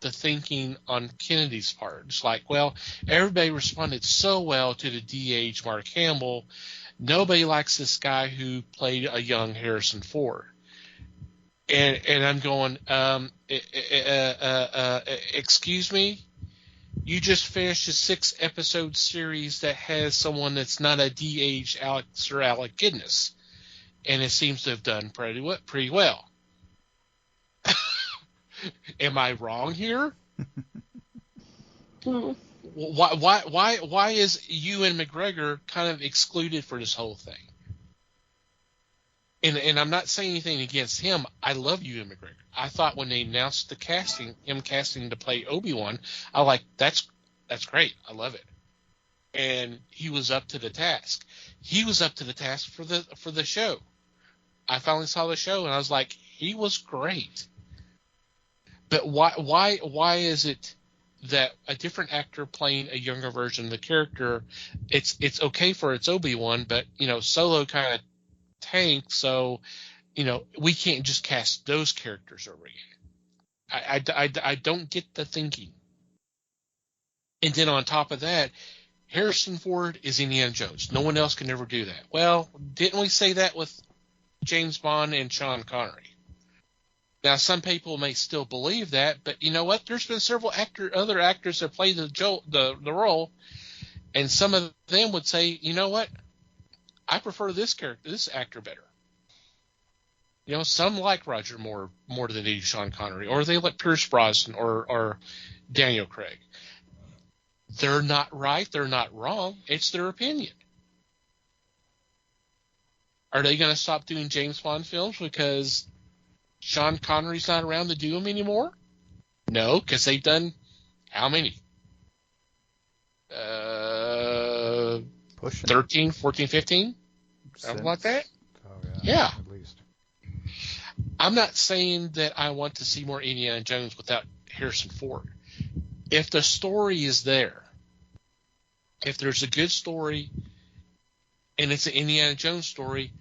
the thinking on Kennedy's part. It's like, well, everybody responded so well to the DH Mark Hamill Nobody likes this guy who played a young Harrison Ford. And I'm going, excuse me? You just finished a 6-episode series that has someone that's not a de-aged Sir Alec Guinness. And it seems to have done pretty well. Am I wrong here? Why is Ewan McGregor kind of excluded for this whole thing? And I'm not saying anything against him. I love Ewan McGregor. I thought when they announced him casting to play Obi-Wan, I like that's great. I love it. And he was up to the task. He was up to the task for the show. I finally saw the show and I was like, he was great. But why is it that a different actor playing a younger version of the character, it's okay for its Obi-Wan, but Solo kind of tanked, so we can't just cast those characters over again. I don't get the thinking. And then on top of that, Harrison Ford is Indiana Jones. No one else can ever do that. Well, didn't we say that with James Bond and Sean Connery? Now, some people may still believe that, but you know what? There's been several other actors that played the role, and some of them would say, you know what? I prefer this actor better. Some like Roger Moore more than they do Sean Connery, or they like Pierce Brosnan or Daniel Craig. They're not right. They're not wrong. It's their opinion. Are they going to stop doing James Bond films because Sean Connery's not around to do them anymore? No, because they've done how many? 13, 14, 15? Something like that? Oh, yeah. At least. I'm not saying that I want to see more Indiana Jones without Harrison Ford. If the story is there, if there's a good story and it's an Indiana Jones story,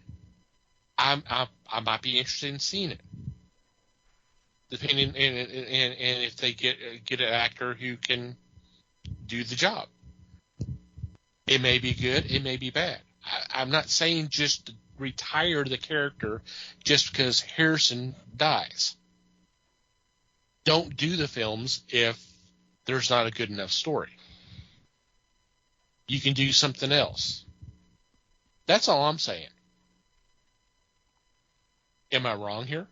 I might be interested in seeing it. Depending and if they get an actor who can do the job. It may be good, it may be bad. I'm not saying just retire the character just because Harrison dies. Don't do the films if there's not a good enough story. You can do something else. That's all I'm saying. Am I wrong here?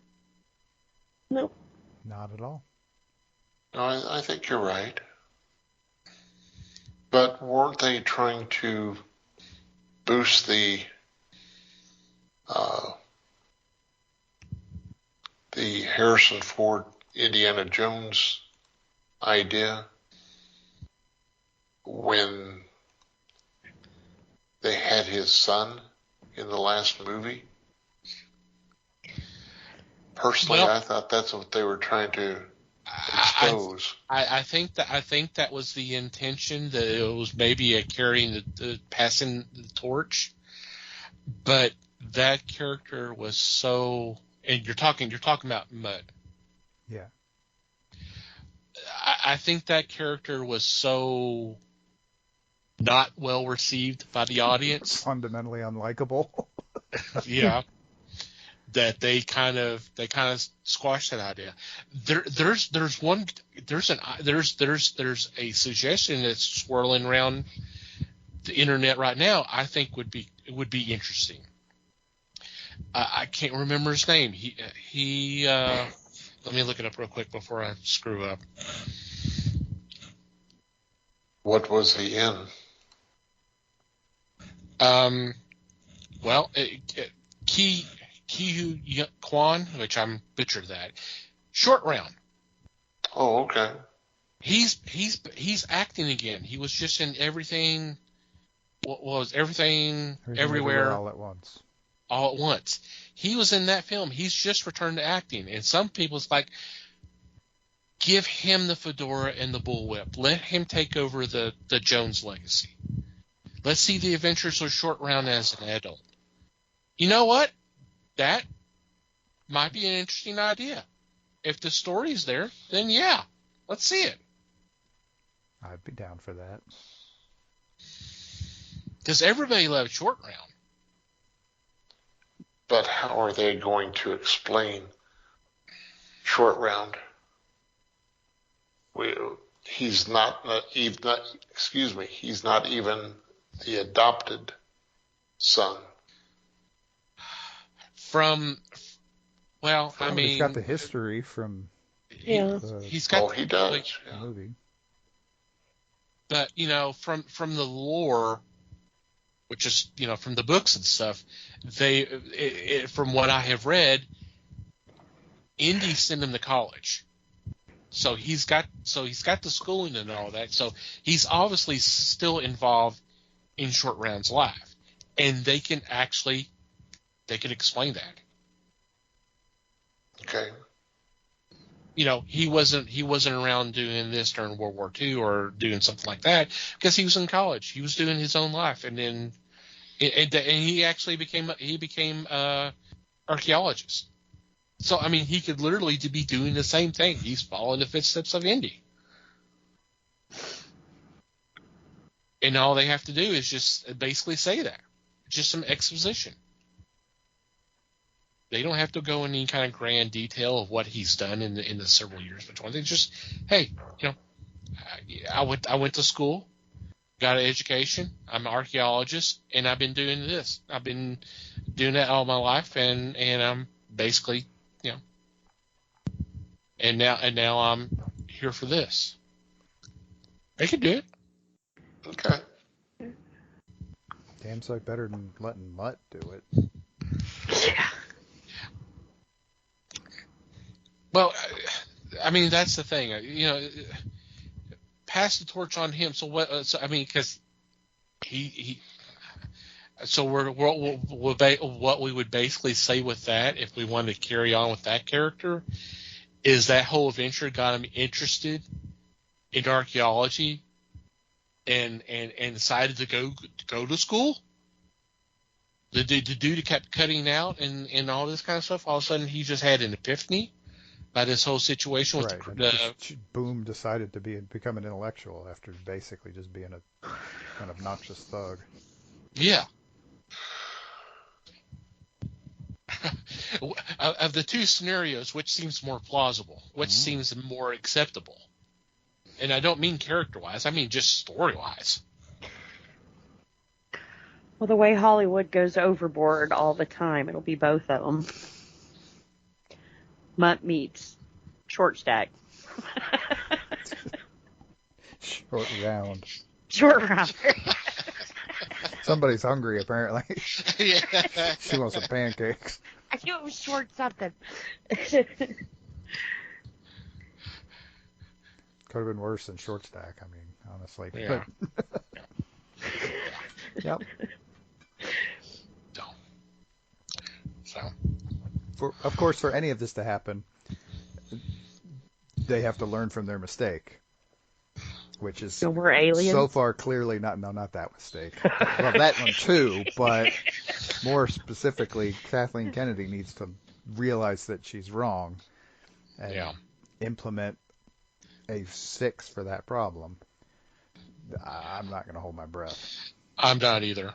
No. Not at all. No, I think you're right. But weren't they trying to boost the Harrison Ford Indiana Jones idea when they had his son in the last movie? Personally, I thought that's what they were trying to expose. I think that was the intention, that it was maybe a carrying the passing the torch, but that character was so. And you're talking about Mutt. Yeah. I think that character was so not well received by the audience. Fundamentally unlikable. Yeah. That they kind of squashed that idea. There's a suggestion that's swirling around the internet right now. I think would be interesting. I can't remember his name. He let me look it up real quick before I screw up. What was he in? Well, Ki-Hu Kwan, which I'm butchered that. Short Round. Oh, okay. He's acting again. He was just in Everything. What was Everything Everywhere all at once? All at once. He was in that film. He's just returned to acting. And some people's like, give him the fedora and the bullwhip. Let him take over the Jones legacy. Let's see the adventures of Short Round as an adult. You know what? That might be an interesting idea. If the story's there, then yeah, let's see it. I'd be down for that. Because everybody loves Short Round. But how are they going to explain Short Round? He's not even. Excuse me. He's not even the adopted son. Well, I Well, mean, he's got the history from Yeah. he's got He does. the Yeah. movie. but from the lore, which is from the books and stuff, from what I have read, Indy sent him to college, so he's got the schooling and all that, so he's obviously still involved in Short Round's life, and they can explain that. Okay. He wasn't around doing this during World War II or doing something like that, because he was in college. He was doing his own life, and then and he actually became archaeologist. So I mean, he could literally be doing the same thing. He's following the footsteps of Indy, and all they have to do is just basically say that, just some exposition. They don't have to go in any kind of grand detail of what he's done in the several years between. They just, hey, I went to school, got an education. I'm an archaeologist, and I've been doing this. I've been doing that all my life, and I'm basically, and now I'm here for this. They could do it. Okay. Damn sight better than letting Mutt do it. Yeah. Well, I mean, that's the thing. Pass the torch on him. So what? So I mean, because he. So what we would basically say with that, if we wanted to carry on with that character, is that whole adventure got him interested in archaeology, and decided to go to school. The dude kept cutting out and all this kind of stuff. All of a sudden, he just had an epiphany by this whole situation with Right. Just boom, decided to become an intellectual after basically just being a kind of obnoxious thug. Yeah. Of the two scenarios, which seems more plausible? Which seems more acceptable? And I don't mean character-wise. I mean just story-wise. Well, the way Hollywood goes overboard all the time, it'll be both of them. Mutt meets Short Stack. Short Round. Short Round. Somebody's hungry, apparently. Yeah. She wants some pancakes. I knew it was short something. Could have been worse than Short Stack, I mean, honestly. Yeah. But, yep. So. Of course, for any of this to happen, they have to learn from their mistake, which is So we're aliens? so far clearly not that mistake. Well, that one too, but more specifically, Kathleen Kennedy needs to realize that she's wrong and implement a fix for that problem. I'm not going to hold my breath. I'm not either.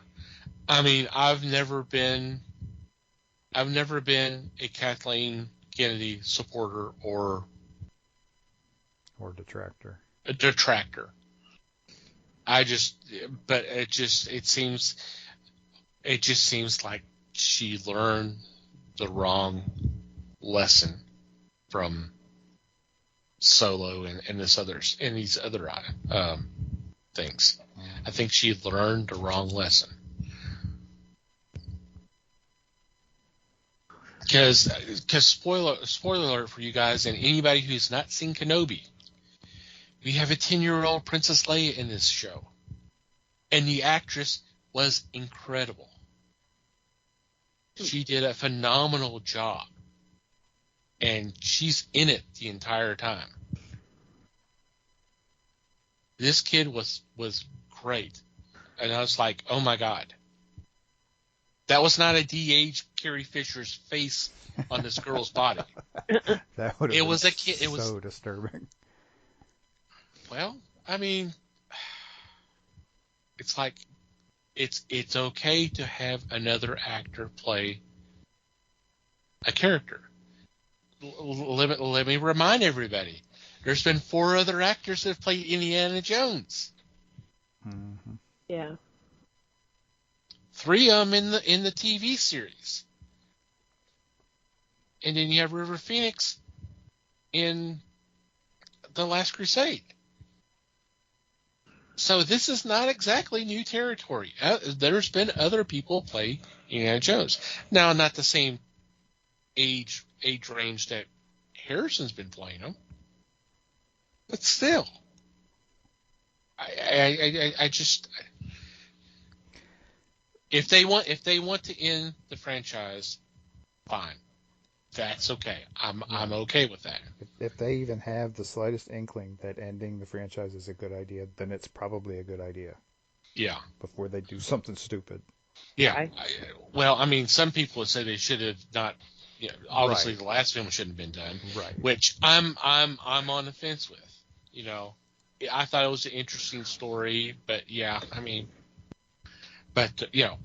I mean, I've never been a Kathleen Kennedy supporter or detractor. A detractor. But it just seems like she learned the wrong lesson from Solo and these other things. I think she learned the wrong lesson. Because spoiler alert for you guys and anybody who's not seen Kenobi, we have a 10-year-old Princess Leia in this show, and the actress was incredible. She did a phenomenal job, and she's in it the entire time. This kid was great, and I was like, oh my god. That was not a de-aged Carrie Fisher's face on this girl's body. That would have been a kid. It so was disturbing. Well, I mean, it's like it's okay to have another actor play a character. Let me remind everybody. There's been 4 other actors that have played Indiana Jones. Mm-hmm. Yeah. 3 of them in the TV series. And then you have River Phoenix in The Last Crusade. So this is not exactly new territory. There's been other people play Indiana Jones. Now, not the same age range that Harrison's been playing them, but still, I just, if they want to end the franchise, fine. That's okay. I'm okay with that. If they even have the slightest inkling that ending the franchise is a good idea, then it's probably a good idea. Yeah. Before they do something stupid. Yeah. Well, I mean, some people would say they should have not. You know, obviously, Right. The last film shouldn't have been done. Right. Which I'm on the fence with. You know, I thought it was an interesting story, but yeah, I mean, but you know,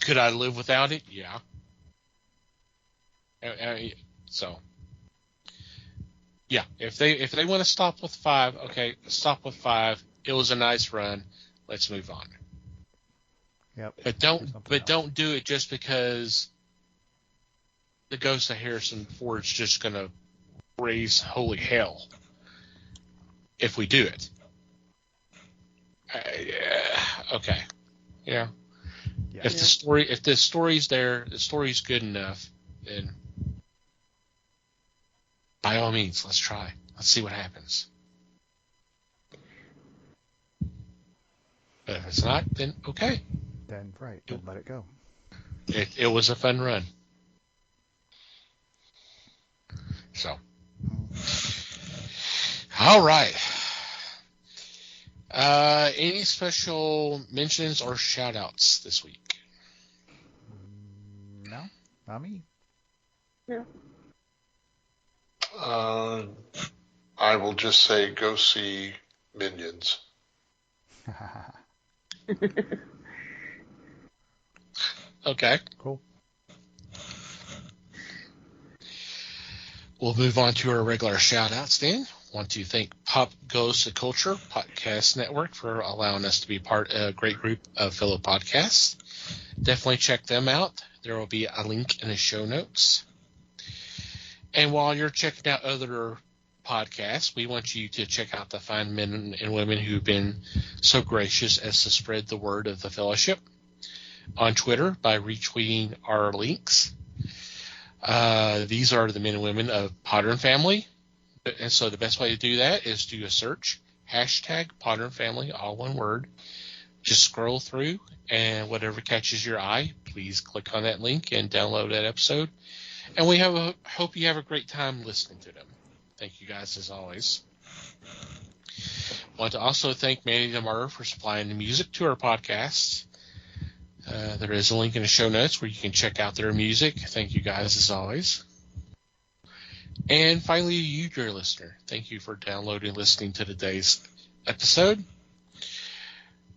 could I live without it? Yeah. So, yeah, if they want to stop with 5, okay, stop with 5. It was a nice run. Let's move on. Yep. But don't do it just because the ghost of Harrison Ford's just gonna raise holy hell if we do it. Okay. Yeah. If the story's there, the story's good enough, then by all means, let's try. Let's see what happens. But if it's not, then okay. Then let it go. It was a fun run. So, all right. Any special mentions or shout-outs this week? No, not me. No. I will just say go see Minions. Okay. Cool. We'll move on to our regular shout-outs then. Want to thank Pop Goes the Culture Podcast Network for allowing us to be part of a great group of fellow podcasts. Definitely check them out. There will be a link in the show notes. And while you're checking out other podcasts, we want you to check out the fine men and women who've been so gracious as to spread the word of the fellowship on Twitter by retweeting our links. These are the men and women of Podern Family. And so the best way to do that is do a search, hashtag Podern Family, all one word. Just scroll through, and whatever catches your eye, please click on that link and download that episode. And we hope you have a great time listening to them. Thank you guys as always. Want to also thank Manny DeMar for supplying the music to our podcasts. There is a link in the show notes where you can check out their music. Thank you guys as always. And finally, you, dear listener, thank you for downloading and listening to today's episode.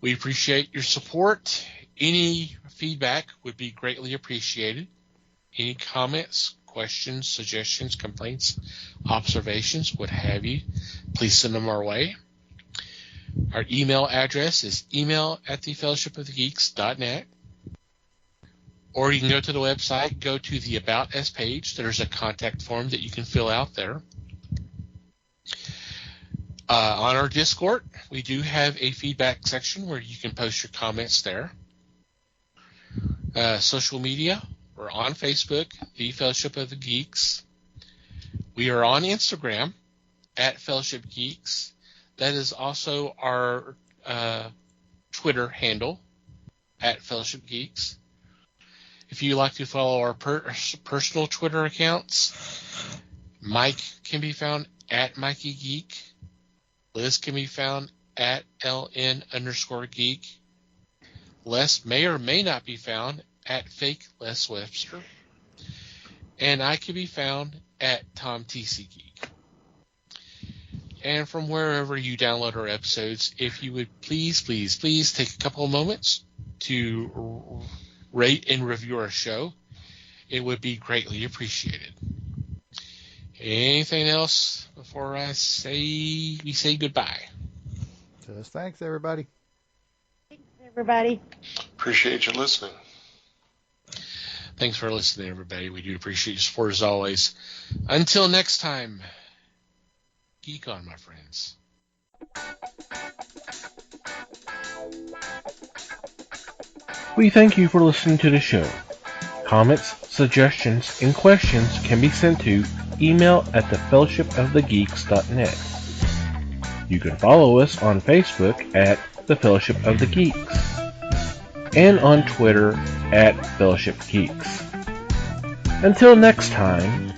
We appreciate your support. Any feedback would be greatly appreciated. Any comments, questions, suggestions, complaints, observations, what have you, please send them our way. Our email address is email@thefellowshipofthegeeks.net. Or you can go to the website, go to the About Us page. There's a contact form that you can fill out there. On our Discord, we do have a feedback section where you can post your comments there. Social media, we're on Facebook, The Fellowship of the Geeks. We are on Instagram, @Fellowship Geeks. That is also our Twitter handle, @Fellowship Geeks. If you like to follow our personal Twitter accounts, Mike can be found @MikeyGeek. Liz can be found @LN_geek. Les may or may not be found @FakeLesWebster. And I can be found @TomTCGeek. And from wherever you download our episodes, if you would please take a couple of moments to rate and review our show. it would be greatly appreciated. Anything else before we say goodbye? Just thanks, everybody. Thanks, everybody. Appreciate you listening. Thanks for listening, everybody. We do appreciate your support as always. Until next time, geek on, my friends. We thank you for listening to the show. Comments, suggestions, and questions can be sent to email@thefellowshipofthegeeks.net. You can follow us on Facebook at The Fellowship of the Geeks and on Twitter at Fellowship Geeks. Until next time,